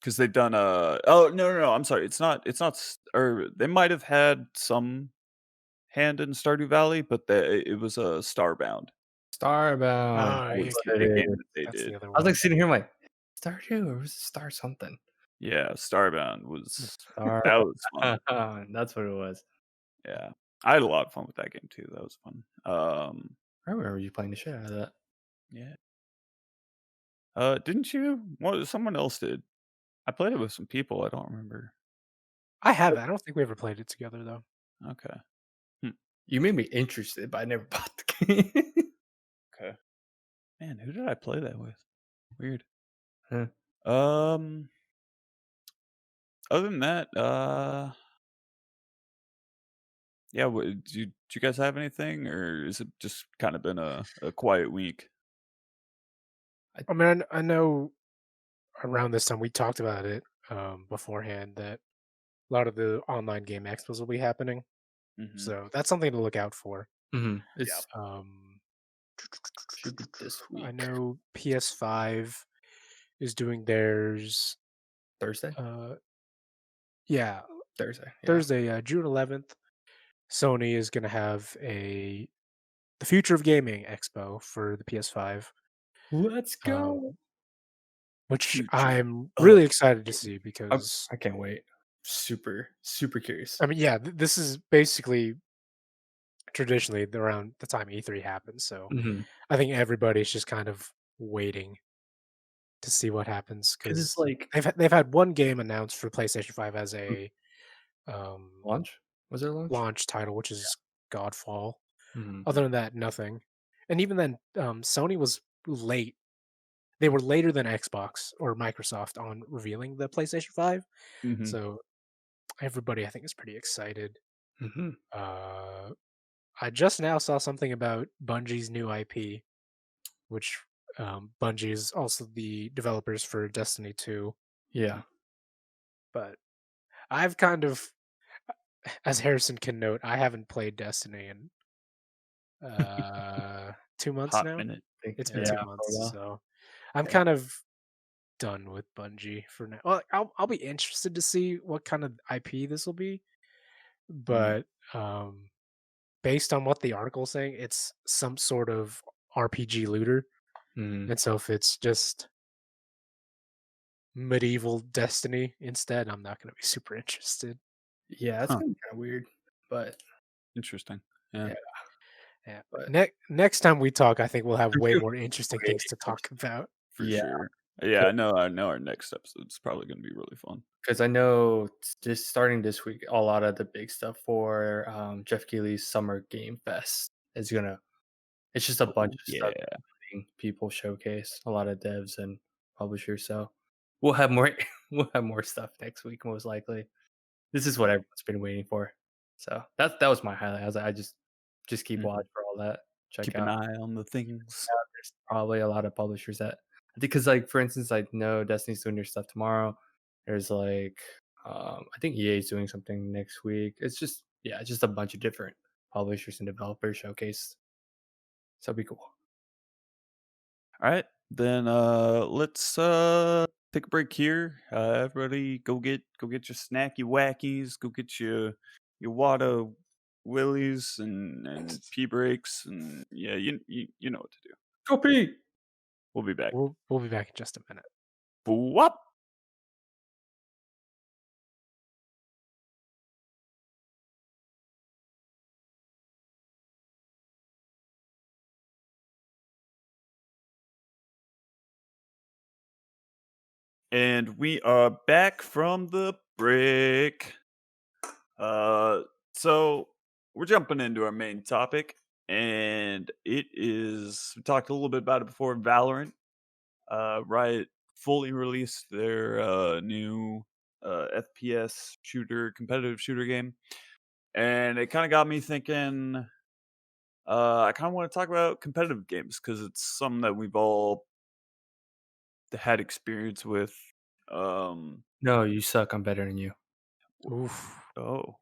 Because they've done oh no, I'm sorry, or they might have had some hand in Stardew Valley, but it was a Starbound. Starbound. Oh, Was That's yeah, what the it game is. that they that's the did. other I was like one. sitting here, I'm like, Stardew or was it Star something? Yeah, Starbound was Star. that was fun. That's what it was. Yeah. I had a lot of fun with that game too. That was fun. I remember you playing the shit out of that. Yeah. Didn't you? Well, someone else did. I played it with some people. I don't remember. I have it. I don't think we ever played it together though. Okay. Hmm. You made me interested, but I never bought the game. Okay. Man, who did I play that with? Weird. Huh. Um. Other than that, yeah. Did you guys have anything, or is it just kind of been a quiet week? I mean, I know around this time we talked about it beforehand that a lot of the online game expos will be happening. Hmm. So that's something to look out for. Yeah. It's Um, should be this I week. know PS5 is doing theirs. Thursday? Uh, yeah, Thursday, yeah. Thursday, June 11th. Sony is going to have the Future of Gaming Expo for the PS5, Let's um, go. which Future I'm of really excited to gaming. see because I can't wait. Super curious. I mean, yeah, this is basically traditionally around the time E3 happens. So Mhm. I think everybody's just kind of waiting to see what happens 'Cause it's because like they've had one game announced for PlayStation 5 as mm, a um, launch? Was there a launch? launch title, which is Godfall. Mhm. Other than that, nothing. And even then, Sony was late. They were later than Xbox or Microsoft on revealing the PlayStation 5. Hmm. So everybody, I think, is pretty excited. Mhm. Uh, I just now saw something about Bungie's new IP, which Bungie is also the developers for Destiny 2. Yeah. But I've kind of, as Harrison can note, I haven't played Destiny in 2 months Hot now. minute. It's been Yeah, Yeah. 2 months, for a while. so I'm Yeah. kind of done with Bungie for now. Well, I'll be interested to see what kind of IP this will be, Mm. but based on what the article's saying, it's some sort of RPG looter, Mhm. and so if it's just medieval Destiny instead, I'm not going to be super interested. Yeah, that's Huh. gonna be kinda weird, but Interesting. Yeah. yeah, Yeah. but Next time we talk, I think we'll have there's way gonna more interesting be way things to talk about. For yeah, sure. Yeah, I know our next episode's probably gonna be really fun. because I know just starting this week, a lot of the big stuff for, Jeff Keighley's Summer Game Fest is gonna it's just a bunch Oh, of stuff yeah. getting people showcase, a lot of devs and publishers, so we'll have more we'll have more stuff next week most likely. This is what Yeah. everyone's been waiting for. So that was my highlight. I was like, I just keep Mhm. watch for all that. Check Keep an out. eye on the things. There's probably a lot of publishers that I think because like for instance, like no Destiny's doing their stuff tomorrow. There's like I think EA is doing something next week. It's just yeah, it's just a bunch of different publishers and developers showcased. So it'll be cool. Alright, then, let's, take a break here. Everybody go get your snacky wackies, go get your water willies and pee breaks, and yeah, you know what to do. Go Pete! We'll be back. We'll be back in just a minute. Bwop! And we are back from the break. Uh, so we're jumping into our main topic, and it is we talked a little bit about it before. Valorant, Riot fully released their new FPS shooter, competitive shooter game, and it kind of got me thinking. I kind of want to talk about competitive games because it's something that we've all had experience with. Um, No, you suck. I'm better than you. Oof. oh,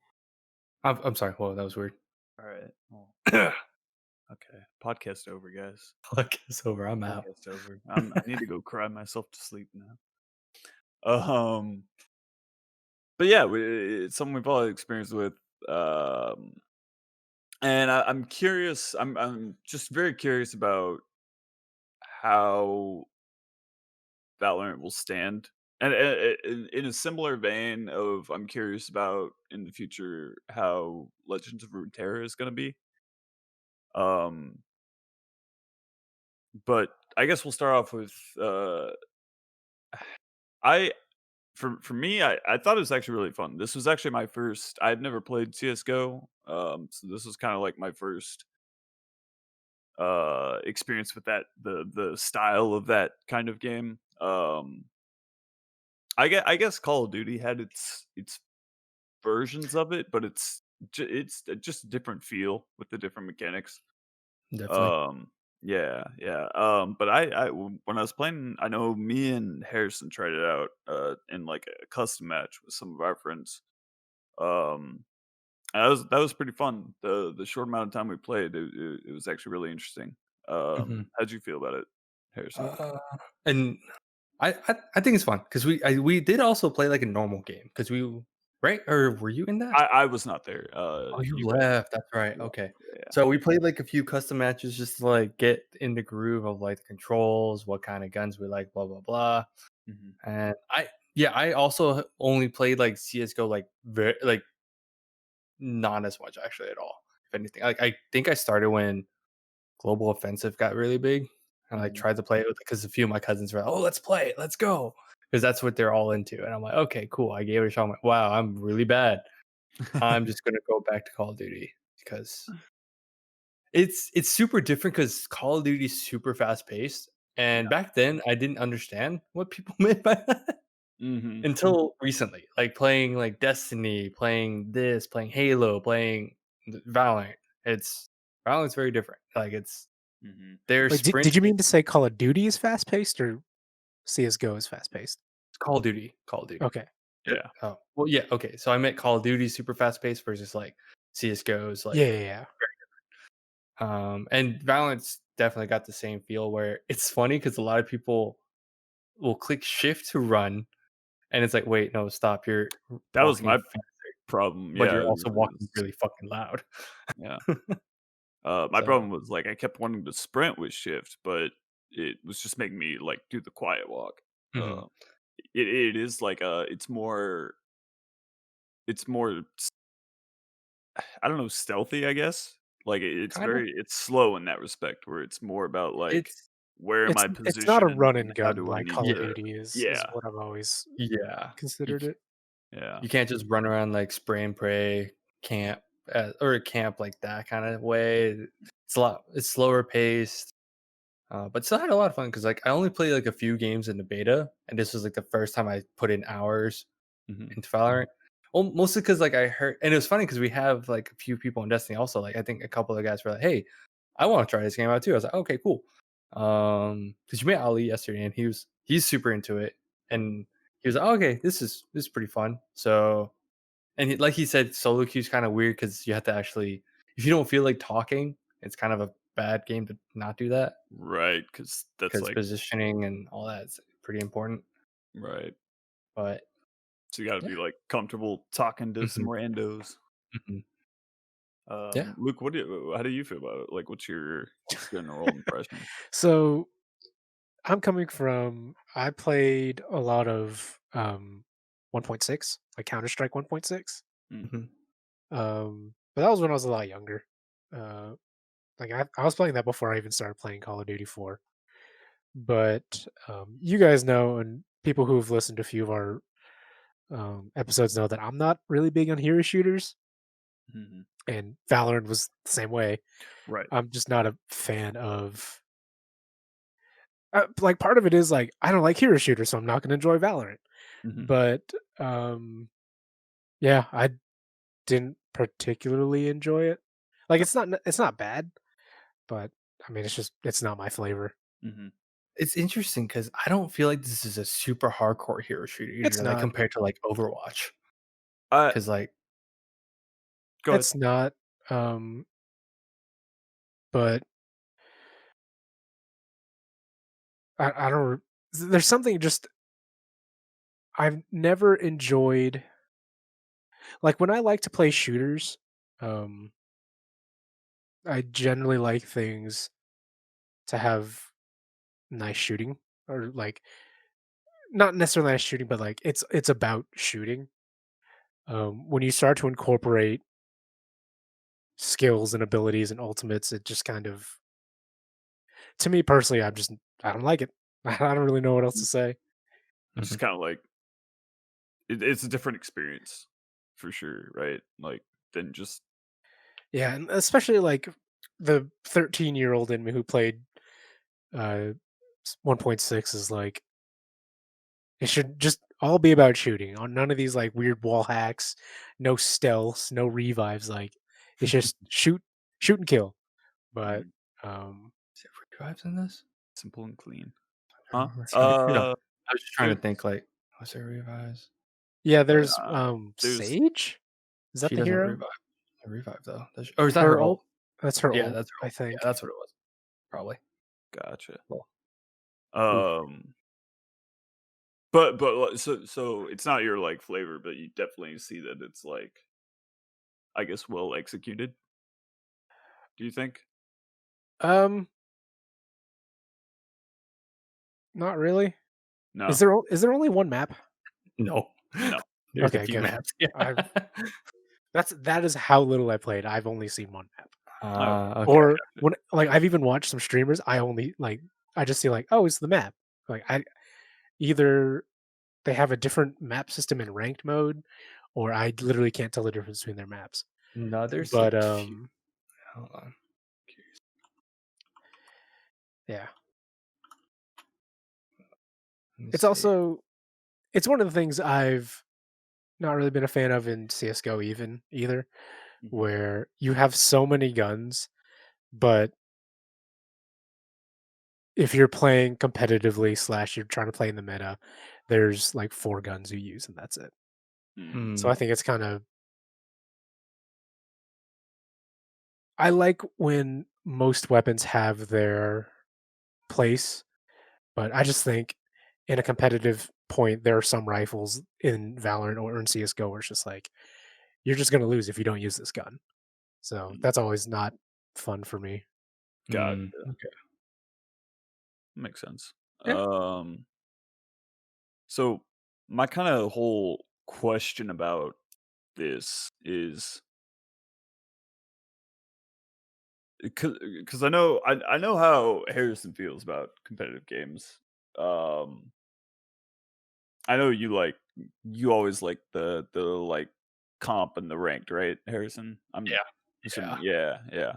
I'm sorry. Whoa, that was weird. all right. Well, okay. Podcast over, guys. Podcast over. I'm out. Podcast over. I need to go cry myself to sleep now. Um, but yeah, it's something we've all experienced with. Um, and I'm curious. I'm just very curious about how Valorant will stand. And in a similar vein of, I'm curious about in the future how Legends of Runeterra is going to be. Um, but I guess we'll start off with I for me, I thought it was actually really fun. This was actually my first. I've never played CS:GO, so this was kind of like my first experience with the style of that kind of game. I guess Call of Duty had its versions of it, but it's just a different feel with the different mechanics. Definitely. Yeah. But when I was playing, I know me and Harrison tried it out in like a custom match with some of our friends. Um, and that was pretty fun. The short amount of time we played, it was actually really interesting. hmm How'd you feel about it, Harrison? and I think it's fun because we did also play like a normal game because we right or were you in that? I was not there. Oh, you You guys, left. That's right. yeah, Okay. yeah. So we played like a few custom matches just to like get in the groove of like the controls, what kind of guns we like, blah blah blah. Mhm. And I also only played like CS:GO like very like not as much actually at all. If anything, like I think I started when Global Offensive got really big, and I Mhm. tried to play it because a few of my cousins were like, "Oh, let's play it, let's go," because that's what they're all into. And I'm like, "Okay, cool." I gave it a shot. I'm like, "Wow, I'm really bad. I'm just gonna go back to Call of Duty because it's super different because Call of Duty is super fast paced." And back then, I didn't understand what people meant by that Mhm. until recently, like playing like Destiny, playing this, playing Halo, playing Valorant. It's Valorant's very different. Like Mhm. they're Wait, did you sprinting. mean to say Call of Duty is fast paced or CS:GO is fast paced? Call of Duty, Call of Duty. Okay. Yeah. Oh, well, yeah, okay. So I meant Call of Duty super fast paced versus like CS:GO's Yeah, like yeah, yeah. and Valorant's definitely got the same feel where it's funny because a lot of people will click shift to run and it's like, wait, no, stop. You're That was walking my fast, problem. but Yeah. you're also walking Is- really fucking loud. yeah. My So problem was like I kept wanting to sprint with shift, but it was just making me like do the quiet walk. mhm. Uh, it is like it's more I don't know, stealthy, I guess. Like Kind of it's slow in that respect where it's more about like it's where am I It's not a positioned run and and how gun do I like need Call of yeah, to Duty is yeah, what I've always yeah. You considered it. yeah. You can't just run around like spray and pray camp or camp like that kind of way. It's slower paced. But still had a lot of fun because like I only played like a few games in the beta, and this was like the first time I put in hours Mhm. into Valorant. Well, mostly because like I heard, and it was funny because we have like a few people in Destiny also. Like I think a couple of guys were like, "Hey, I want to try this game out too." I was like, "Okay, cool." Because you met Ali yesterday, and he's super into it, and he was like, oh, "Okay, this is pretty fun." So, and like he said, solo queue is kind of weird because you have to actually, if you don't feel like talking, it's kind of a bad game to not do that Right, because that's because like positioning and all that is pretty important. right. But So you got to yeah, be like comfortable talking to some mhm, randos. mhm. Yeah. Luke, how do you feel about it? Like, what's your general impression? So I'm coming from I played a lot of 1.6, like Counter-Strike 1.6. Mm, Mhm. But that was when I was a lot younger. Uh like I was playing that before I even started playing Call of Duty 4. But you guys know, and people who've listened to a few of our episodes know that I'm not really big on hero shooters. Mhm. and Valorant was the same way. Right. I'm just not a fan of. Like part of it is like I don't like hero shooters, so I'm not going to enjoy Valorant. Mhm. But um, yeah, I didn't particularly enjoy it. Like it's not bad, but I mean it's not my flavor. Mhm. It's interesting because I don't feel like this is a super hardcore hero shooter It's either, like not. compared to like Overwatch. Uh, Because like Go ahead. It's not. Um, but I don't. There's something just I've never enjoyed. Like when I like to play shooters, um, I generally like things to have nice shooting or like not necessarily nice shooting, but like it's about shooting. When you start to incorporate skills and abilities and ultimates, it just kind of to me personally, I don't like it. I don't really know what else to say. It's mhm. kind of like it's a different experience for sure, right? Like than just Yeah, and especially like the 13-year-old in me who played 1.6 is like it should just all be about shooting. On none of these like weird wall hacks, no stealths, no revives. Like it's just shoot and kill. But Mhm. um, Is there revives in this? Simple and clean. I don't Huh? remember. Sorry, you know, I was just trying There's to think like, was there revives? yeah, uh, there's there's Sage. Is that She the doesn't hero? revive though. Or is that her Her ult? ult. That's her Yeah, ult, that's her I ult. Yeah, think. that's what it was. Probably. gotcha. Well, oof. Um, so it's not your like flavor, but you definitely see that it's like I guess well executed. Do you think? Um, not really. No, Is there only one map? No. no. There's a Okay, few good. maps. Yeah. I've that is how little I played. I've only seen one map. Okay, Okay. Or when like I've even watched some streamers, I just see like, oh, it's the map. Like I either they have a different map system in ranked mode, or I literally can't tell the difference between their maps. No, there's a But few. Hold on. Curious. yeah, Let me it's see. also it's one of the things I've not really been a fan of in CS:GO either, mhm, where you have so many guns, but if you're playing competitively slash you're trying to play in the meta, there's like 4 guns you use and that's it. mm, So Hmm. I think it's kind of I like when most weapons have their place, but I just think in a competitive point, there are some rifles in Valorant or in CS:GO where it's just like you're just gonna lose if you don't use this gun. So mm, that's always not fun for me. gotcha. Okay. Makes sense. Yeah. So my kind of whole question about this is because I know how Harrison feels about competitive games. Um, I know you always like the like comp and the ranked, right, Harrison? I'm Yeah. assuming, Yeah. yeah, yeah.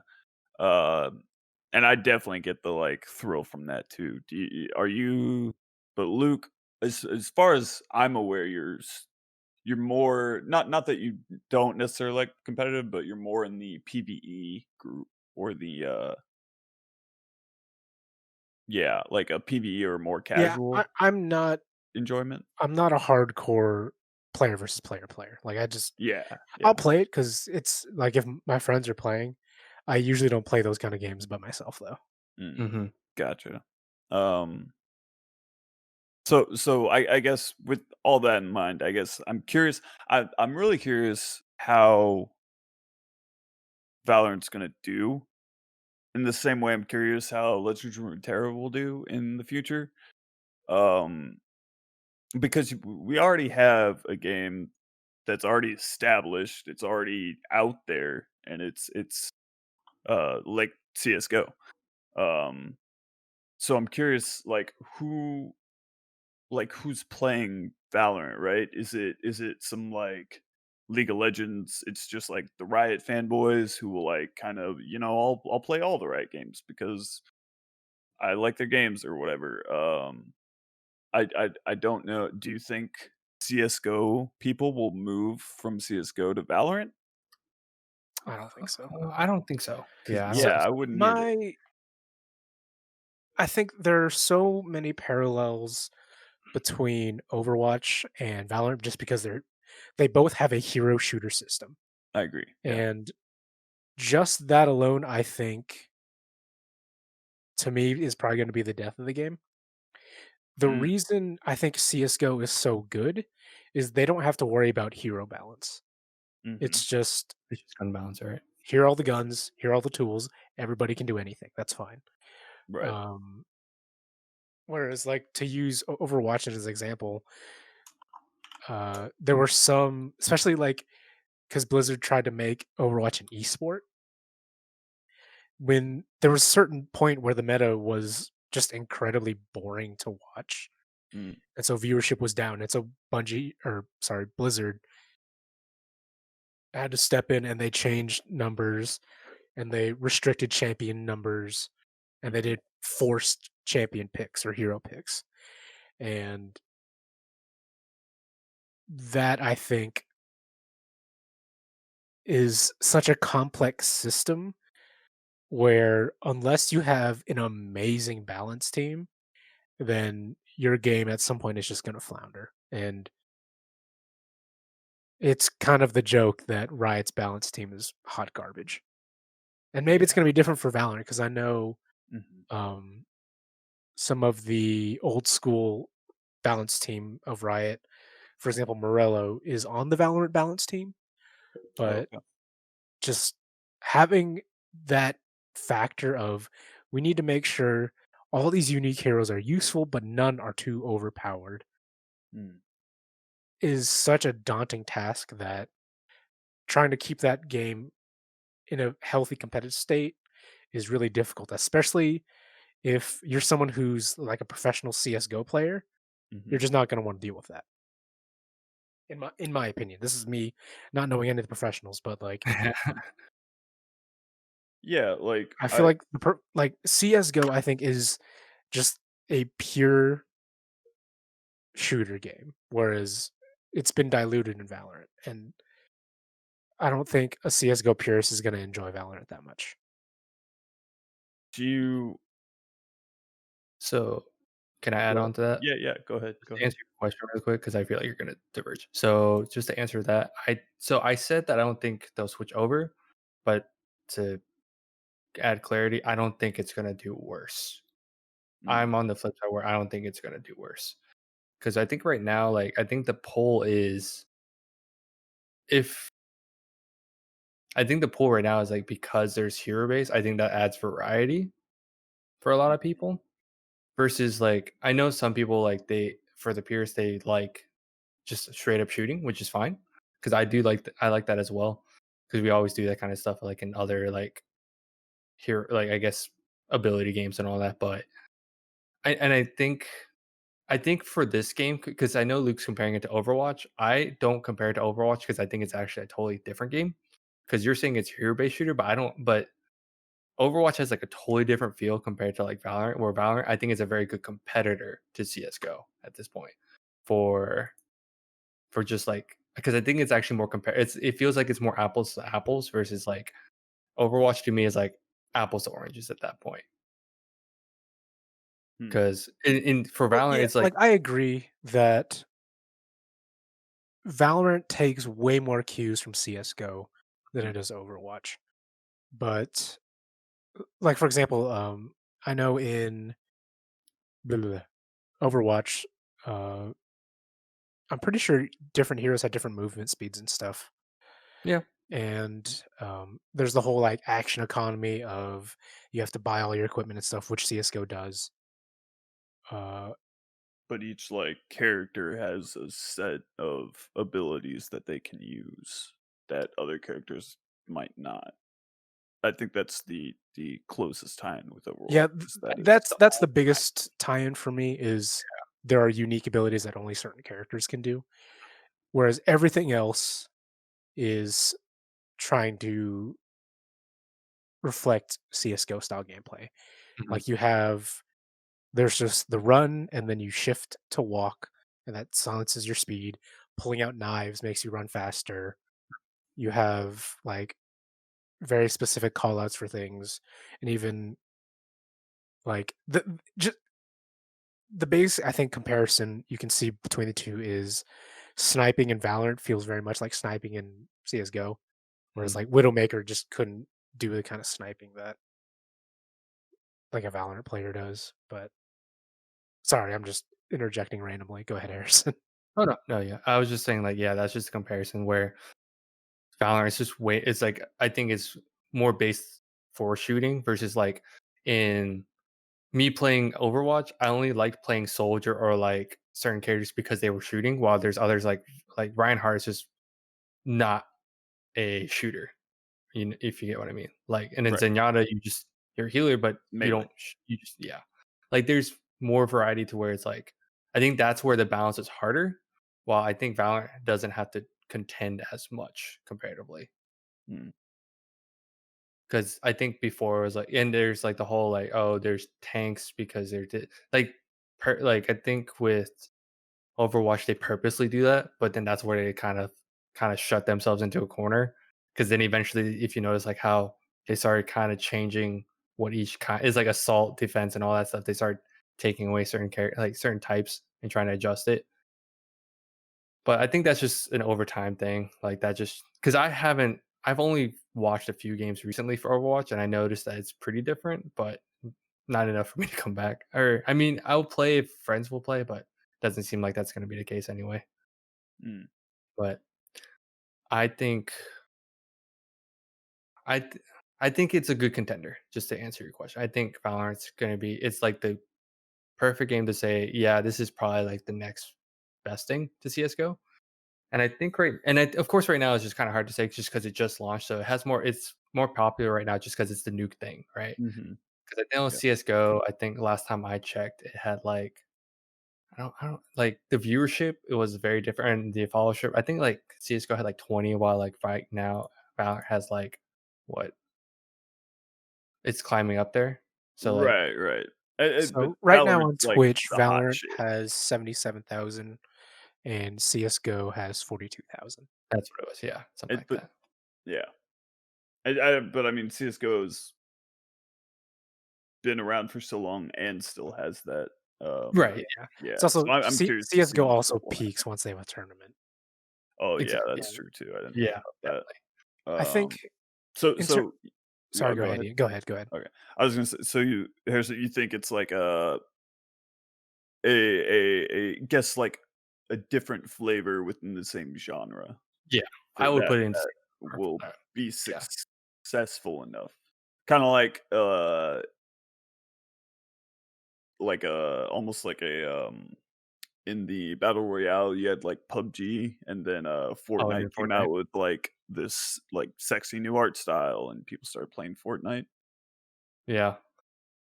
And I definitely get the like thrill from that too. Are you? But Luke, as far as I'm aware, you're more not that you don't necessarily like competitive, but you're more in the PvE group or the yeah, like a PvE or more Yeah, casual enjoyment. I'm not a hardcore player versus player. Like I just Yeah, I'll yeah. play it because it's like if my friends are playing, I usually don't play those kind of games by myself though. Mm, Mhm. gotcha. Um, so I guess with all that in mind, I guess I'm curious. I'm really curious how Valorant's gonna do. In the same way, I'm curious how Legends of Runeterra will do in the future. Um, because we already have a game that's already established. It's already out there, and it's like CS:GO. Um, so I'm curious, who's playing Valorant, right? Is it some like League of Legends, it's just like the Riot fanboys who will like kind of, I'll play all the Riot games because I like their games or whatever. I don't know. Do you think CS:GO people will move from CS:GO to Valorant? I don't think so. I don't think so. 'Cause Yeah, I don't yeah, think I so. wouldn't either. I think there are so many parallels between Overwatch and Valorant just because they both have a hero shooter system. I agree. Yeah. And just that alone, I think, to me, is probably going to be the death of the game. The Mm, reason I think CS:GO is so good is they don't have to worry about hero balance. mhm. It's just It's just gun balance, right? here are all the guns, here are all the tools. Everybody can do anything. That's fine. Right. Um, Whereas, like to use Overwatch as an example, there were some, especially like because Blizzard tried to make Overwatch an esport. When there was a certain point where the meta was just incredibly boring to watch, Mm, and so viewership was down. And so Blizzard had to step in and they changed numbers and they restricted champion numbers and they mhm. did forced champion picks or hero picks. And that I think is such a complex system where unless you have an amazing balance team, then your game at some point is just going to flounder. And it's kind of the joke that Riot's balance team is hot garbage. And maybe it's Yeah. going to be different for Valorant because I know Mhm. um, some of the old school balance team of Riot, for example, Morello is on the Valorant balance team, Oh, but okay. just having that factor of we need to make sure all these unique heroes are useful, but none are too overpowered Mm, is such a daunting task that trying to keep that game in a healthy competitive state is really difficult, especially if you're someone who's like a professional CS:GO player. You're mhm. just not going to want to deal with that. In my opinion, this is me not knowing any of the professionals, but like Yeah, like, I feel like like CS:GO, I think is just a pure shooter game, whereas it's been diluted in Valorant, and I don't think a CS:GO purist is going to enjoy Valorant that much. do you So, can I add go ahead. on to that? Yeah, go ahead, Just go to ahead. answer your question real quick, because I feel like you're gonna diverge. So, just to answer that, I said that I don't think they'll switch over, but to add clarity, I don't think it's gonna do worse. Mm, I'm on the flip side where I don't think it's gonna do worse. Because I think right now, like I think the poll is if I think the poll right now is like because there's hero base, I think that adds variety for a lot mm, of people. Versus like I know some people like they for the peers they like just straight up shooting, which is fine because I do like I like that as well because we always do that kind of stuff like in other like here like I guess ability games and all that. But I think for this game because I know Luke's comparing it to Overwatch. I don't compare it to Overwatch because I think it's actually a totally different game. Because you're saying it's hero based shooter, but I don't. But Overwatch has like a totally different feel compared to like Valorant, where Valorant I think is a very good competitor to CS:GO at this point for just like because I think it's actually more it feels like it's more apples to apples versus like Overwatch to me is like apples to oranges at that point. hmm, Because in for Well, Valorant, yeah, it's like like I agree that Valorant takes way more cues from CS:GO than it mm, does Overwatch. But like for example, I know in blah, blah, blah, Overwatch, uh, I'm pretty sure different heroes had different movement speeds and stuff. yeah, And there's the whole like action economy of you have to buy all your equipment and stuff, which CS:GO does. Uh, but each, like, character has a set of abilities that they can use that other characters might not. I think that's the closest tie-in with yeah, Overwatch is that it's that's the that's the all biggest tie-in for me is there are unique abilities that only certain characters can do, whereas everything else is trying to reflect CS:GO style gameplay. Mhm. Like there's just the run and then you shift to walk and that silences your speed. Pulling out knives makes you run faster. You have like very specific callouts for things, and even like just the base I think comparison you can see between the two is sniping in Valorant feels very much like sniping in CS:GO, whereas Mhm. like Widowmaker just couldn't do the kind of sniping that like a Valorant player does. But sorry, I'm just interjecting randomly. Go ahead, Harrison. Oh, no, no, yeah. I was just saying, like, yeah, that's just a comparison where Valorant is just way it's like I think it's more based for shooting versus like in me playing Overwatch, I only liked playing soldier or like certain characters because they were shooting, while there's others like Reinhardt is just not a shooter. If you get what I mean. Like, and then Right. Zenyatta, you're a healer, but you Melee. don't you just yeah. Like there's more variety to where it's like I think that's where the balance is harder. While I think Valorant doesn't have to contend as much comparatively. Mm. Because I think before it was like, and there's like the whole like, oh, there's tanks because like, like I think with Overwatch they purposely do that, but then that's where they kind of shut themselves into a corner. Because then eventually, if you notice, like how they started kind of changing what each kind is like assault, defense, and all that stuff, they start taking away like certain types and trying to adjust it. But I think that's just an overtime thing. Like that just because I've only watched a few games recently for Overwatch and I noticed that it's pretty different, but not enough for me to come back. Or I mean, I'll play if friends will play, but doesn't seem like that's going to be the case anyway. Mm. But I think I th- I think it's a good contender. Just to answer your question, I think Valorant's going to be. It's like the perfect game to say, yeah, this is probably like the next best thing to CS:GO. And I think of course right now it's just kind of hard to say just because it just launched, so it's more popular right now just because it's the nuke thing, right? Mhm. Because I know Yeah. CS:GO, I think last time I checked, it had like I don't like the viewership. It was very different, and the followership. I think like CS:GO had like 20, while like right now Valorant has like what it's climbing up there. So like Right, right. But So right now on Valorant's like Twitch, the hot Valorant shit. has 77,000 and CS:GO has 42,000. that's what it was. Yeah, something like But that. yeah. But I mean, CS:GO's been around for so long and still has that. Um, Right. Yeah. yeah, It's also so I'm curious to see CS:GO also what will peaks happen. once they have a tournament. Oh, yeah, Exactly. that's true too. I didn't think Yeah. about Definitely. that. I think So in ter so sorry, go go ahead, ahead. Ian. Go ahead, go ahead. Okay. I was gonna say, so Harrison, you think it's like a guess like a different flavor within the same genre Yeah, for I would that put it in. that will That. be Yeah. successful enough. Kinda almost like in the battle royale, you had, like, PUBG, and then, Oh, yeah, Fortnite came Fortnite. out with, like, this, like, sexy new art style, and people started playing Fortnite. Yeah.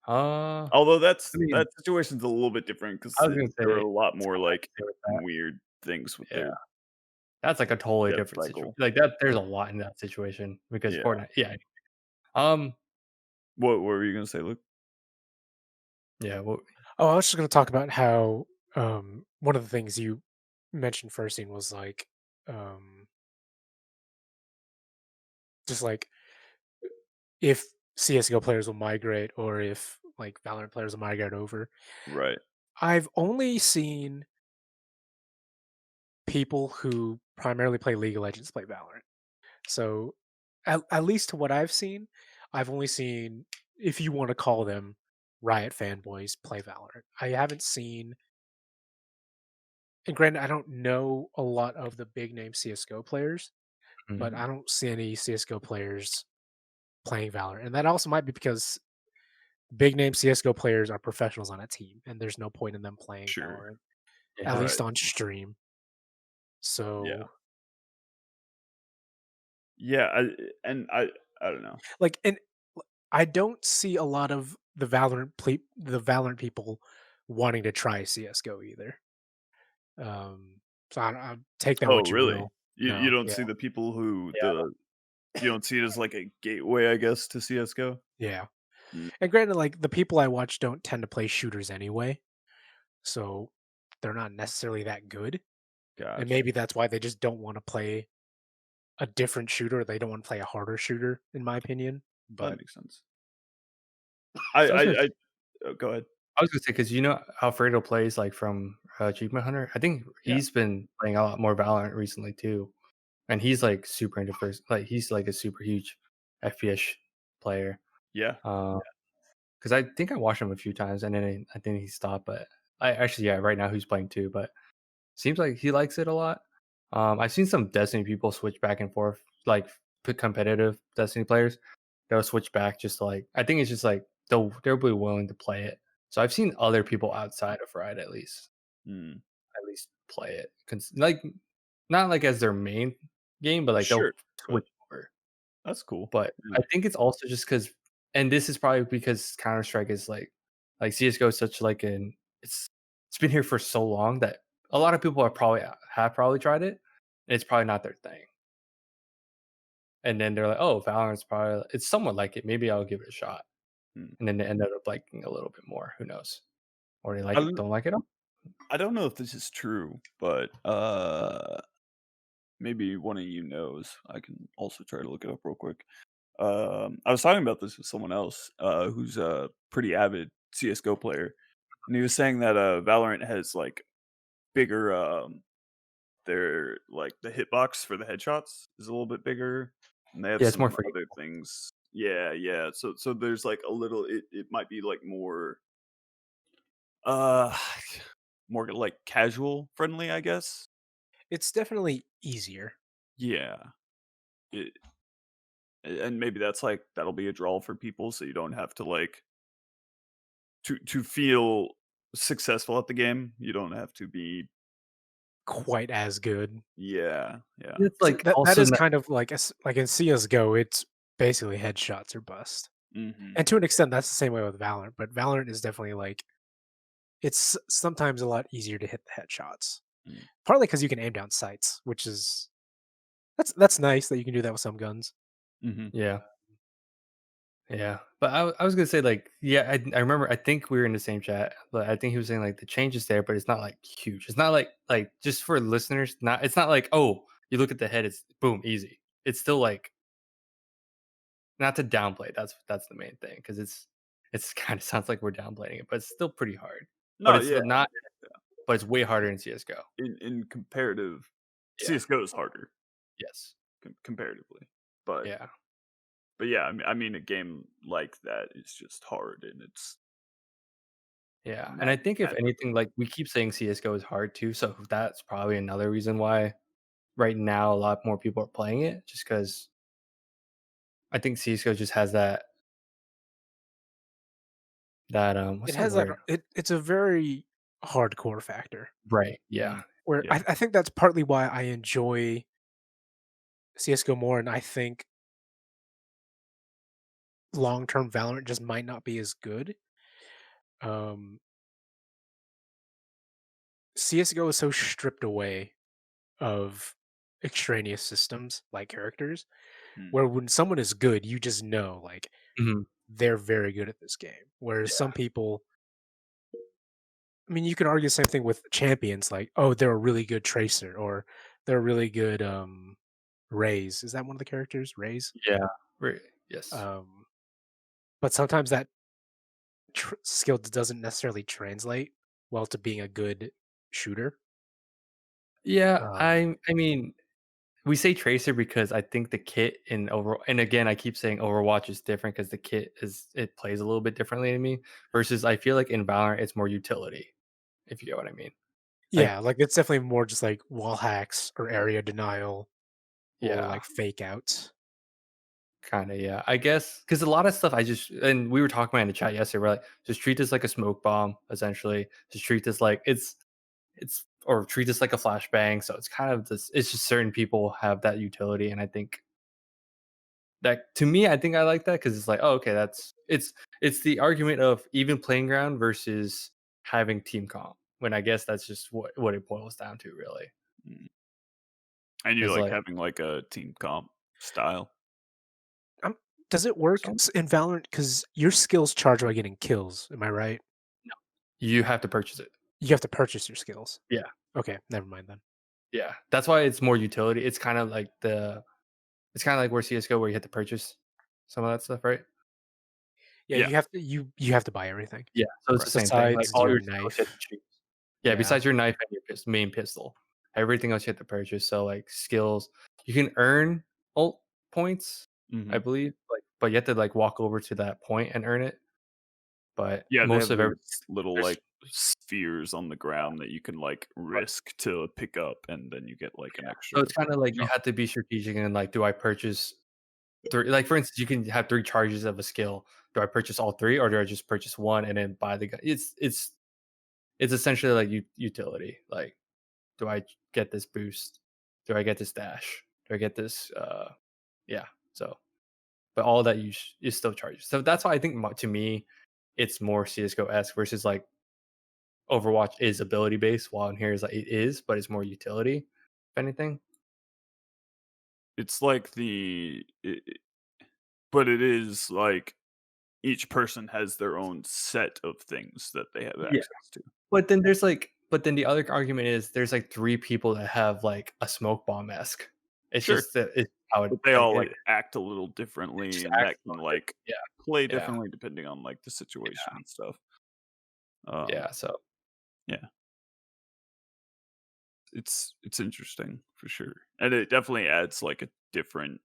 I Although mean, that situation's a little bit different I because was gonna there were say a lot it's more, hard like, to say with that. weird things with Yeah, their that's like a totally death different situation. cycle. Like that, there's a lot in that situation because Yeah. Fortnite. Yeah. Um. What were you gonna say, Luke? Yeah. Well, Oh, I was just gonna talk about how, one of the things you mentioned first, Ian, was like, um, just like if CS:GO players will migrate or if, like, Valorant players will migrate over. Right. I've only seen people who primarily play League of Legends play Valorant. So, at least to what I've seen, I've only seen, if you wanna call them Riot fanboys, play Valorant. I haven't seen, and granted, I don't know a lot of the big name CS:GO players, mhm, but I Mhm. don't see any CS:GO players playing Valorant, and that also might be because big name CS:GO players are professionals on a team, and there's no point in them playing Sure. Valorant, at yeah. Right. least on stream. Yeah. So, Yeah, I don't know. like, and I don't see a lot of the Valorant people wanting to try CS:GO either. Um, so I take that Oh, what you really? will. You No, don't yeah, see the people who Yeah, you don't see it as like a gateway, I guess, to CS:GO? yeah. Mm, And granted, like the people I watch don't tend to play shooters anyway, so they're not necessarily that good. And gotcha. maybe that's why they just don't want to play a different shooter. They don't want to play a harder shooter, in my opinion. That But makes sense. I so I was gonna I I oh, go ahead. I was gonna say because you know Alfredo plays like from Achievement Hunter. I think Yeah. he's been playing a lot more Valorant recently too, and he's like super into first. Like he's like a super huge FPS player. Yeah. Because I think I watched him a few times, and then I think he stopped. But I actually, yeah, right now he's playing too. But seems like he likes it a lot. I've seen some Destiny people switch back and forth, like competitive Destiny players. They'll switch back just to, like I think it's just like they'll be willing to play it. So I've seen other people outside of Riot Mm. at least play it, like not like as their main game, but like they'll Sure, but switch over. that's cool. But Yeah. I think it's also just because, and this is probably because Counter Strike is like CS:GO is such like an it's been here for so long that a lot of people have probably tried it. And it's probably not their thing, and then they're like, "Oh, Valorant's probably it's somewhat like it. Maybe I'll give it a shot." Mm. And then they ended up liking a little bit more. Who knows? Or they I like it, don't don't like it. All. I don't know if this is true, but, maybe one of you knows. I can also try to look it up real quick. I was talking about this with someone else, who's a pretty avid CS:GO player, and he was saying that, Valorant has, like, bigger, their like, the hitbox for the headshots is a little bit bigger, and they have Yeah, it's more some free. other things. Yeah, yeah, so there's, like, a little it might be, like, more, uh, more, like, casual friendly, I guess? it's definitely easier. Yeah. It and maybe that's, like that'll be a draw for people so you don't have to, like to feel successful at the game, you don't have to be. Quite as good. Yeah, yeah. It's 'Cause like that also is not, kind of like in CS:GO, it's basically headshots or bust. Mhm. And to an extent, that's the same way with Valorant, but Valorant is definitely like it's sometimes a lot easier to hit the headshots. Mm. Partly because you can aim down sights, which is that's nice that you can do that with some guns. Mhm. yeah. Yeah, but I was gonna say like yeah I remember I think we were in the same chat, but I think he was saying like the change is there, but it's not like huge. It's not like just for listeners, not it's not like oh you look at the head, it's boom easy. It's still like not to downplay. That's the main thing because it's kind of sounds like we're downplaying it, but it's still pretty hard. But No, it's yeah, not, but it's way harder in CS:GO. in comparative Yeah. CS:GO is harder Yes. comparatively, but Yeah. yeah, I mean, a game like that is just hard, and it's Yeah. And not I think if that anything, like we keep saying CS:GO is hard too, so that's probably another reason why right now a lot more people are playing it just because I think CS:GO just has that It what's the has that word? it's a very hardcore factor. Right, yeah. Mm, Where yeah. I think that's partly why I enjoy CS:GO more, and I think long-term Valorant just might not be as good. Um, CS:GO is so stripped away of extraneous systems like characters, Mm, where when someone is good, you just know like Mhm. they're very good at this game. Whereas Yeah. some people, I mean, you can argue the same thing with champions, like, oh, they're a really good tracer or they're a really good Raze. Is that one of the characters? Raze? Yeah. Right. Yes. Um, but sometimes that skill doesn't necessarily translate well to being a good shooter. Yeah, Um, I mean, we say Tracer because I think the kit in over and again, I keep saying Overwatch is different because the kit is it plays a little bit differently to me versus I feel like in Valorant it's more utility, if you get what I mean. Like, yeah, like it's definitely more just like wall hacks or area denial or yeah, like fake outs. kinda, yeah. I guess because a lot of stuff I just and we were talking about in the chat yesterday, we're like, just treat this like a smoke bomb, essentially. Just treat this like it's or treat this like a flashbang. So it's kind of this it's just certain people have that utility, and I think that to me, I think I like that because it's like, oh, okay, it's the argument of even playing ground versus having team comp. When I guess that's just what it boils down to, really. mm. And you It's like like having like a team comp style. Um, does it work some in Valorant? Because your skills charge by getting kills. Am I right? no, you have to purchase it. You have to purchase your skills. Yeah, Okay, never mind then. yeah. That's why it's more utility. It's kind of like where CS:GO where you have to purchase some of that stuff, right? Yeah, Yeah, you have to buy everything Yeah, so it's the right. same thing. Like besides all your your skills you have to knife. choose. Yeah, Yeah. besides your knife and your main pistol, everything else you have to purchase. So like skills, you can earn ult points, I Mhm. believe, like, but you have to like walk over to that point and earn it. But Yeah, they most have of everything, those little, there's like, spheres on the ground that you can, like, risk to pick up, and then you get, like, an yeah. extra So it's kinda like you chunk. have to be strategic and, like, do I purchase 3 like, for instance, you can have 3 charges of a skill. Do I purchase all 3 or do I just purchase 1 and then buy the gun? It's essentially like utility. Like, do I get this boost? Do I get this dash? Do I get this, yeah, so but all that you still charge. So that's why I think to me, it's more CS:GO-esque versus, like, Overwatch is ability based, while in here is like it is, but it's more utility, if anything. It's like but it is, like, each person has their own set of things that they have Yeah. access to. But then the other argument is there's like 3 people that have like a smoke bomb esque. It's Sure, just that it's how it but they like all, like, it act a little it differently, just and acts that a can, little like, different. play Yeah, yeah, differently depending on, like, the situation and stuff. Um, yeah. So yeah, it's interesting for sure, and it definitely adds, like, a different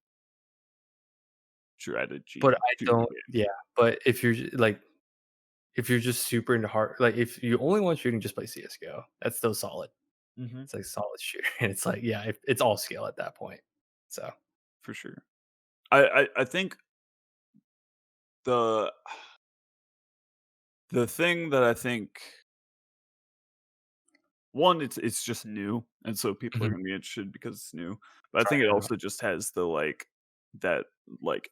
but strategy I to the don't game. yeah, but if you're just super into hard like if you only want shooting, just play CS:GO. That's still solid. Mhm. It's like solid shooter. And it's like, yeah, it's all skill at that point. So For sure. I think the the thing that I think one, it's just new, and so people are mhm, gonna be interested because it's new, but I try think it it out. also just has the, like that, like,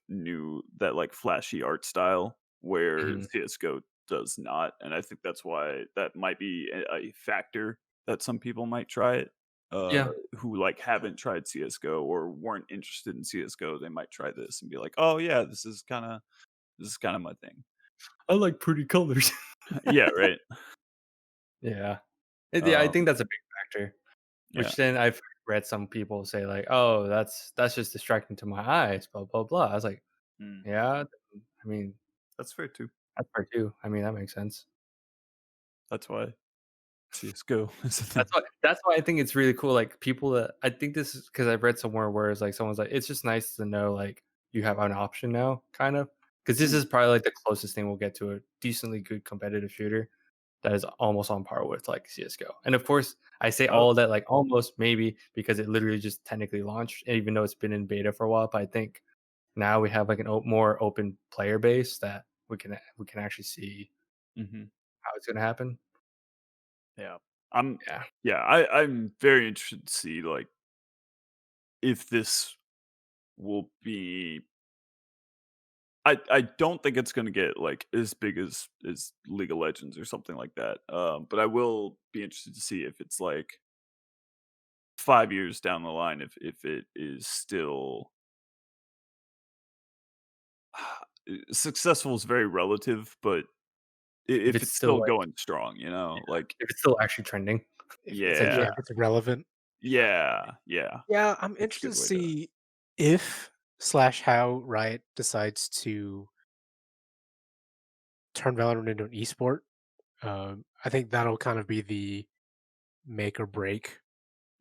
flashy art style where Mhm. CS:GO does not, and I think that's why that might be a factor that some people might try it, Yeah. who, like, haven't tried CS:GO or weren't interested in CS:GO, they might try this and be like, "Oh, yeah, this is kinda my thing." I like pretty colors. Yeah, right. Yeah. Yeah, I Um, think that's a big factor. yeah. Which then I've read some people say like, "Oh, that's just distracting to my eyes." Blah blah blah. I was like, Mm, "Yeah, I mean that's fair too. that's part too. I mean that makes sense." That's why CS:GO is a thing. That's why I think it's really cool. Like people that I think this is because I've read somewhere where it's like someone's like, "It's just nice to know like you have an option now," kind of. Because this Mm, is probably like the closest thing we'll get to a decently good competitive shooter that is almost on par with like CS:GO. And of course, I say oh, all of that like almost maybe because it literally just technically launched, even though it's been in beta for a while. But I think now we have like an more open player base that we can actually see mhm, how it's gonna happen. yeah. I'm Yeah, yeah, I'm very interested to see, like, if this will be I don't think it's gonna get, like, as big as League of Legends or something like that, but I will be interested to see if it's, like, 5 years down the line, if it is still successful is very relative, but if if it's it's still still like going strong, like if it's still actually trending, yeah, Yeah, essentially. if it's relevant. yeah, Yeah, I'm that's a interested good to way to see if slash how Riot decides to turn Valorant into an esport. I think that'll kind of be the make or break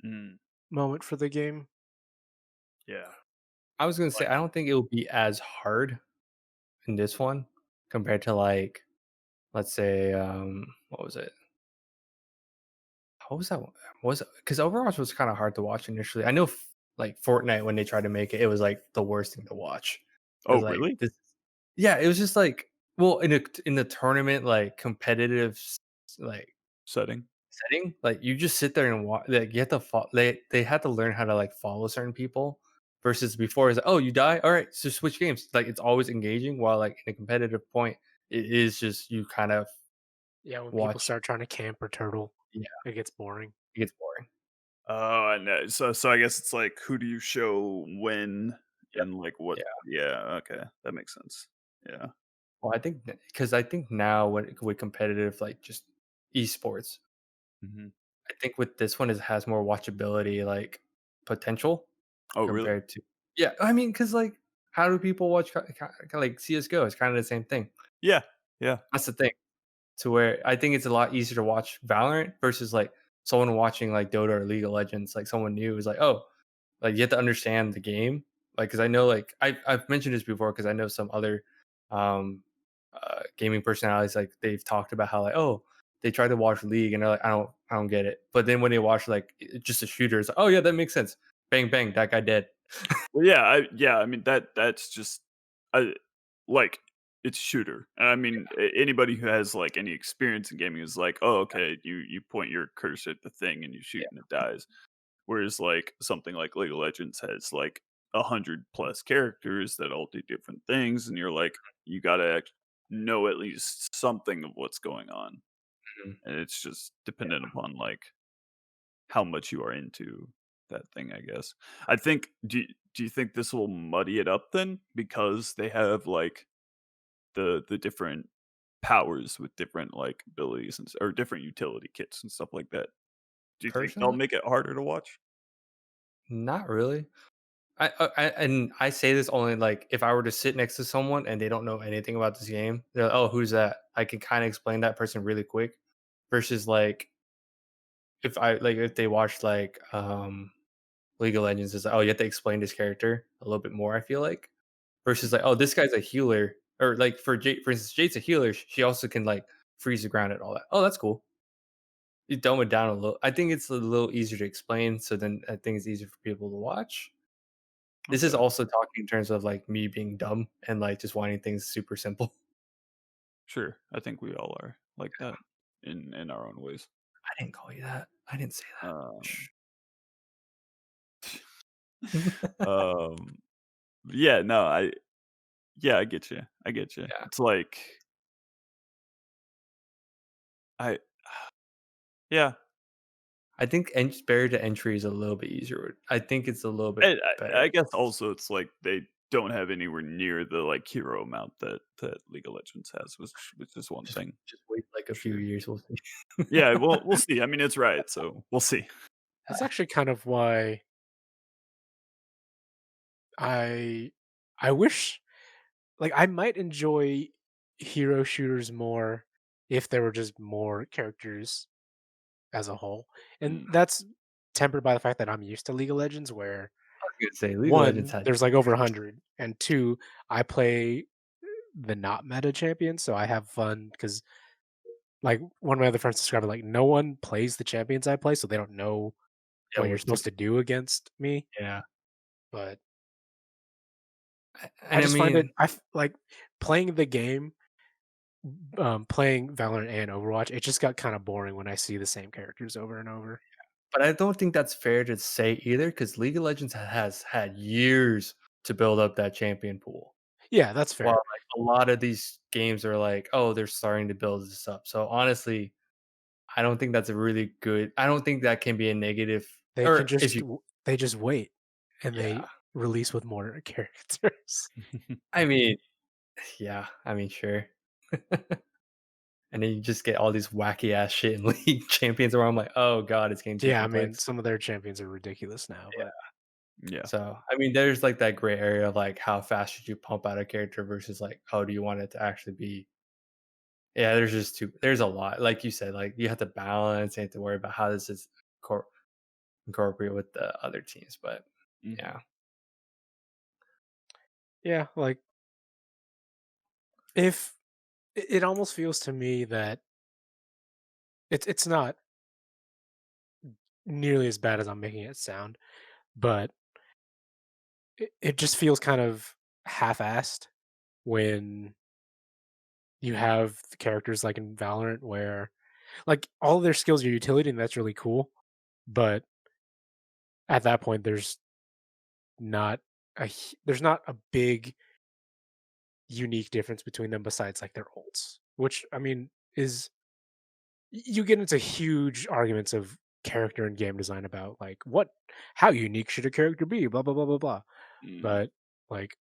mm, moment for the game. yeah, I was gonna say like I don't think it will be as hard in this one compared to like let's say what was it? What was that? Was because Overwatch was kind of hard to watch initially. I know like Fortnite when they tried to make it, it was like the worst thing to watch. It was oh, like really? this, yeah. It was just like well in the tournament like competitive like Setting? setting, like you just sit there and watch. Like you have to they had to learn how to like follow certain people. Versus before is like, oh you die, all right, so switch games. Like it's always engaging. While like in a competitive point, it is just you kind of Yeah, when people watch. start trying to camp or turtle, Yeah, it gets boring. it gets boring. Oh, I know. So I guess it's like who do you show when Yep. and like what? Yeah. Yeah. Okay, that makes sense. Yeah. Well, I think because I think now with competitive, like, just esports, Hmm. I think with this one, it has more watchability, like, potential Oh, really? compared to yeah, I mean, because like, how do people watch like CS:GO? It's kinda the same thing. Yeah. Yeah. That's the thing. To where I think it's a lot easier to watch Valorant versus, like, someone watching, like, Dota or League of Legends, like, someone new is like, "Oh," like, you have to understand the game, like, because I know, like, I've mentioned this before because I know some other, um, gaming personalities, like, they've talked about how, like, oh, they tried to watch League and they're like, "I don't get it." But then when they watch, like, just a shooter, it's like, "Oh, yeah, that makes sense. Bang, bang, that guy dead." Well, yeah. I mean that's just I like it's shooter, and I mean anybody who has like any experience in gaming is like, oh, okay, you point your cursor at the thing and you shoot Yeah, and it dies. Whereas like something like League of Legends has like 100 plus characters that all do different things, and you're like, you gotta know at least something of what's going on, mhm, and it's just yeah, dependent upon like how much you are into that thing, I guess. I think do you think this will muddy it up then because they have like the different powers with different like abilities and or different utility kits and stuff like that? Do you think they'll personally, make it harder to watch? not really. I say this only, like, if I were to sit next to someone and they don't know anything about this game, they're like, "Oh, who's that?" I can kinda explain that person really quick versus, like, if they watch, like, League of Legends, it's like, "Oh, you have to explain this character a little bit more," I feel like, versus, like, Mhm. "Oh, this guy's a healer," or, like, for instance, Jade's a healer, she also can, like, freeze the ground and all that. "Oh, that's cool." You dumb it down a little. I think it's a little easier to explain, so then I think it's easier for people to watch. This is Okay, also talking in terms of, like, me being dumb and, like, just wanting things super simple. sure. I think we all are like that in our own ways. I didn't call you that. I didn't say that. Um, Shh. um, yeah, no, yeah, I get you. I get you. Yeah. It's like I yeah, I think barrier to entry is a little bit easier. I think it's a little bit I better. I guess also it's like they don't have anywhere near the, like, hero amount that League of Legends has, which is one thing Just wait, like, a for few sure. years, we'll see. Yeah, we'll see. I mean, it's Riot, so we'll see. That's actually kind of why I I wish like I might enjoy hero shooters more if there were just more characters as a whole. And Mm, that's tempered by the fact that I'm used to League of Legends where I was gonna say League of Legends one, had there's like over 100, and two, I play the not meta champion, so I have fun because like one of my other friends described it like no one plays the champions I play, so they don't know yeah, what you're what to supposed to do against me. yeah. But I And I just find it mean like playing the game, playing Valorant and Overwatch, it just got kind of boring when I see the same characters over and over. but I don't think that's fair to say either, because League of Legends has had years to build up that champion pool. Yeah, that's While, fair. like, a lot of these games are like, "Oh, they're starting to build this up." So, honestly, I don't think that's a really good I don't think that can be a negative They can or if just you they just wait and they yeah. release with more characters. I mean, yeah, I mean, sure. And then you just get all these wacky ass shit in League Champions where I'm like, "Oh god, it's getting too Yeah, I mean, complex." some of their champions are ridiculous now, Yeah. but yeah. So, I mean, there's, like, that gray area of, like, how fast should you pump out a character versus, like, how do you want it to actually be yeah, there's a lot. Like you said, like, you have to balance, you have to worry about how this is cor incorporate with the other teams, but Mhm. yeah. yeah, like if it almost feels to me that it's not nearly as bad as I'm making it sound, but it just feels kind of half-assed when you have the characters like in Valorant where like all their skills are utility and that's really cool, but at that point not there's not a big unique difference between them besides like their ults, which I mean is you get into huge arguments of character and game design about like how unique should a character be, blah blah blah blah blah. Mm, But like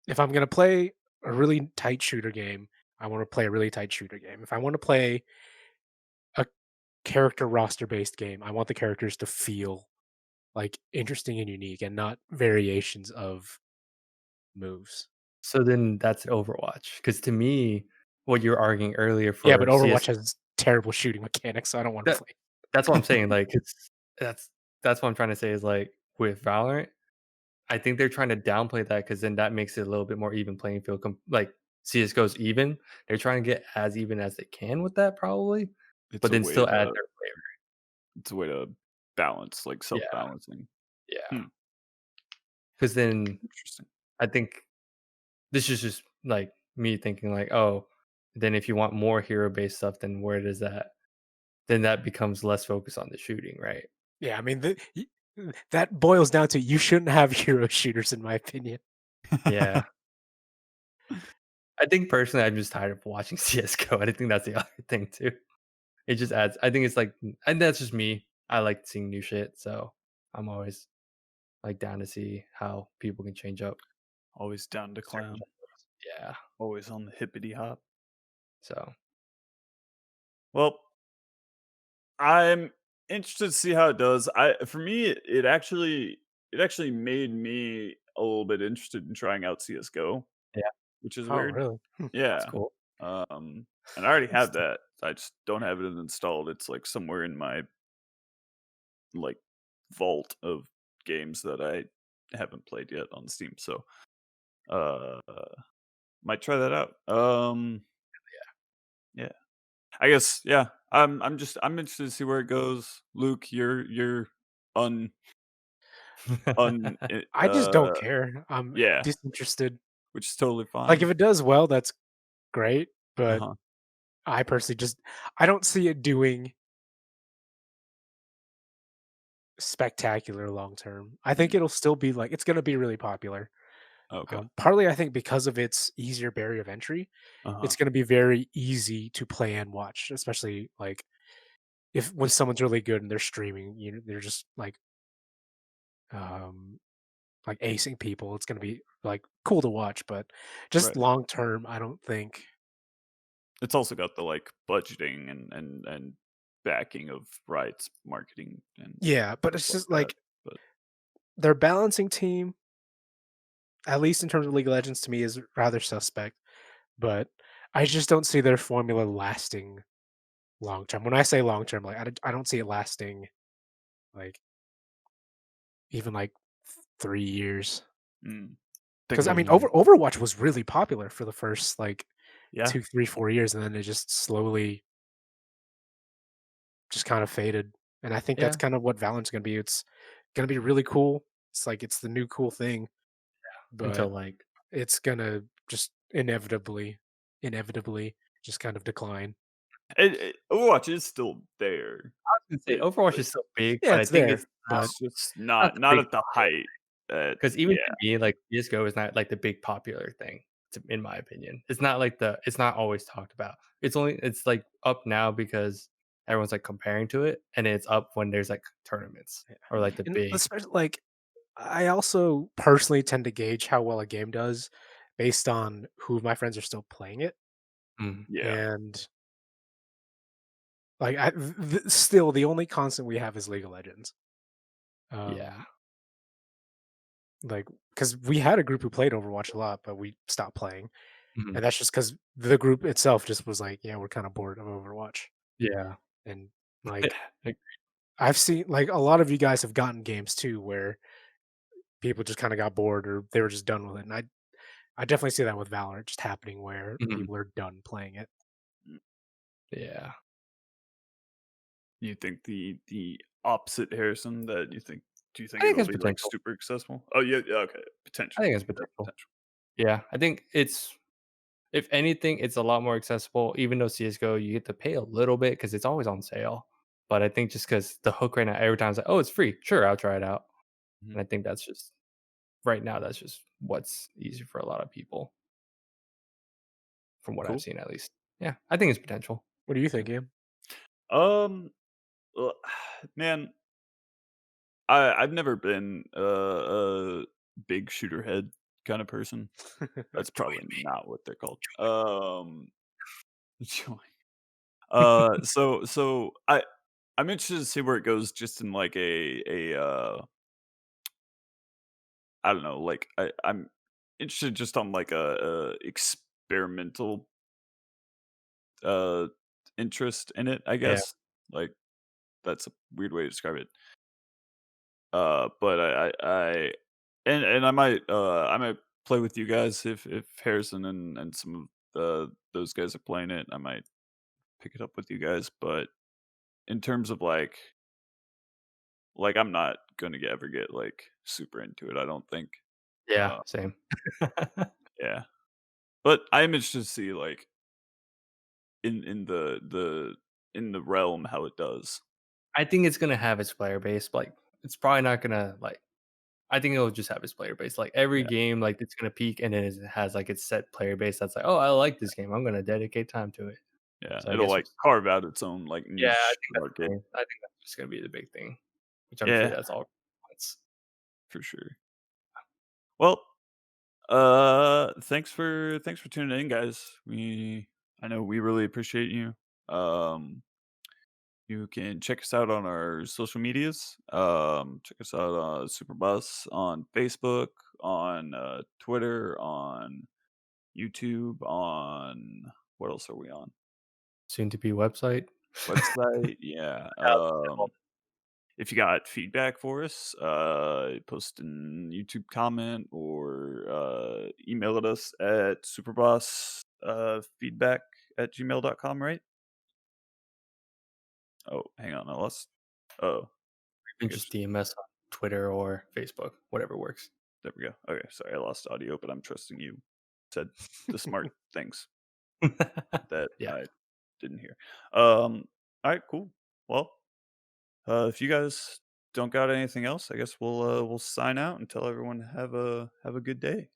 if I'm gonna play a really tight shooter game, I want to play a really tight shooter game. If I want to play a character roster based game, I want the characters to feel like interesting and unique and not variations of moves. So then that's Overwatch. Because to me, what you were arguing earlier Yeah, but for CS, Overwatch has terrible shooting mechanics, so I don't want to that play. that's what I'm saying. Like, it's that's what I'm trying to say is like with Valorant, I think they're trying to downplay that because then that makes it a little bit more even playing field. Like CS:GO's even, they're trying to get as even as they can with that probably, it's but a then way still add to their flavor. it's a way to balance, like self Yeah, balancing. yeah. Hmm, Because then interesting. I think this is just like me thinking like, oh, then if you want more hero based stuff, then where does that? Then that becomes less focused on the shooting, right? Yeah, I mean that boils down to you shouldn't have hero shooters, in my opinion. Yeah. I think personally, I'm just tired of watching CS:GO, and I think that's the other thing too. It just adds. I think it's like, and that's just me. I like seeing new shit, so I'm always like down to see how people can change up Always down to certain clown. genres. Yeah. Always on the hippity hop. So Well, I'm interested to see how it does. For me, it actually made me a little bit interested in trying out CS:GO, yeah, which is Oh, weird. really? that's Yeah. cool. And I already It's have that. I just don't have it installed. It's like somewhere in my like vault of games that I haven't played yet on Steam. So uh might try that out. Yeah. I guess yeah. I'm interested to see where it goes. Luke, you're un un I just don't care. I'm yeah, disinterested. which is totally Like fine. if it does well, that's great, but Uh-huh. I personally just I don't see it doing spectacular long term. I think Mm, it'll still be like it's going to be really popular. okay. Partly, I think because of its easier barrier of entry, Uh-huh. it's going to be very easy to play and watch, especially like if when someone's really good and they're streaming, they're just um like acing people. It's going to be like cool to watch, but just Right. long term, I don't think. It's also got the like budgeting and backing of Riot's marketing and Yeah, but stuff it's like just that. like But their balancing team, at least in terms of League of Legends, to me is rather suspect. But I just don't see their formula lasting long term. When I say long term, like I don't see it lasting like even like 3 years. mm, think Because I about mean, it. Overwatch was really popular for the first like Yeah. 2, 3, 4 years, and then it just slowly just kind of faded. And I think that's yeah, kind of what Valorant's gonna be. It's gonna be really cool. It's like it's the new cool thing, until but like it's gonna just inevitably just kind of decline. Overwatch is still there, I was gonna say but Overwatch but is so big, Yeah, but I it's think there, it's but it's just not not the not big at the popular height that because even yeah. to me, like CS:GO is not like the big popular thing, in my opinion. It's not like it's not always talked about. It's like up now because everyone's like comparing to it, and it's up when there's like tournaments yeah. or like the And big. especially like I also personally tend to gauge how well a game does based on who of my friends are still playing it. Mhm. Yeah. And like still the only constant we have is League of Legends. Yeah. Um like because we had a group who played Overwatch a lot, but we stopped playing. Mhm. And that's just because the group itself just was like, yeah, we're kind of bored of Overwatch. Yeah. And like Like, I've seen like a lot of you guys have gotten games too where people just kind of got bored or they were just done with it. And I definitely see that with Valorant just happening where mhm. people are done playing it. Mm. Yeah. You think the opposite, Harrison, that do you I think think it'll it's be, like, potential. super accessible? Oh, yeah, yeah, okay, I potential. think it's You got potential. potential. Yeah, I think it's if anything, it's a lot more accessible. Even though CS:GO, you get to pay a little bit because it's always on sale. But I think just because the hook right now, every time it's like, oh, it's free. Sure, I'll try it out. And Mhm. I think that's just right now. That's just what's easy for a lot of people, from what I've Cool. seen at least. Yeah, I think it's potential. What do you Yeah. think, Ian? Um, Man, I've never been a big shooter head kind of person. That's Join probably me. not what they're called. Join me. Join. So I'm interested to see where it goes, just in like I don't know, like I'm interested just on like a experimental uh interest in it, I Yeah. guess. Like that's a weird way to describe it. But and I might play with you guys if Harrison and some of those guys are playing it. I might pick it up with you guys. But in terms of like I'm not gonna ever get like super into it. I don't think. Yeah, Uh, same. yeah, but I am interested to see like in in the realm how it does. I think it's gonna have its player base, like, it's probably not gonna, like I think it'll just have its player base, like, every Yeah, game, like, it's gonna peak, and then it has, like, its set player base that's like, "Oh, I like this game, I'm gonna dedicate time to it." yeah, So I it'll guess like carve out its own like yeah, I niche think that's the market. thing. I think that's just gonna be the big thing, which I'm sure Yeah, that's all wants. for sure. Well, thanks for tuning in, guys. I know we really appreciate you. Um, you can check us out on our social medias. Check us out on SuperBoss on Facebook, on Twitter, on YouTube, on what else are we on? Soon to be website. Website, yeah. How If you got feedback for us, post an YouTube comment or email at us at superboss feedback at gmail.com, right? Oh, hang on. I lost. Oh, I even just guess DMS on Twitter or Facebook, whatever works. there we go. Okay, sorry. I lost audio, but I'm trusting you said the smart things that Yeah, I didn't hear. All right, cool. Well, if you guys don't got anything else, I guess we'll sign out and tell everyone have a good day.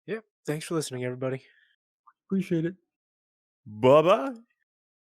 Yep. Thanks for listening, everybody. appreciate it. Bye bye.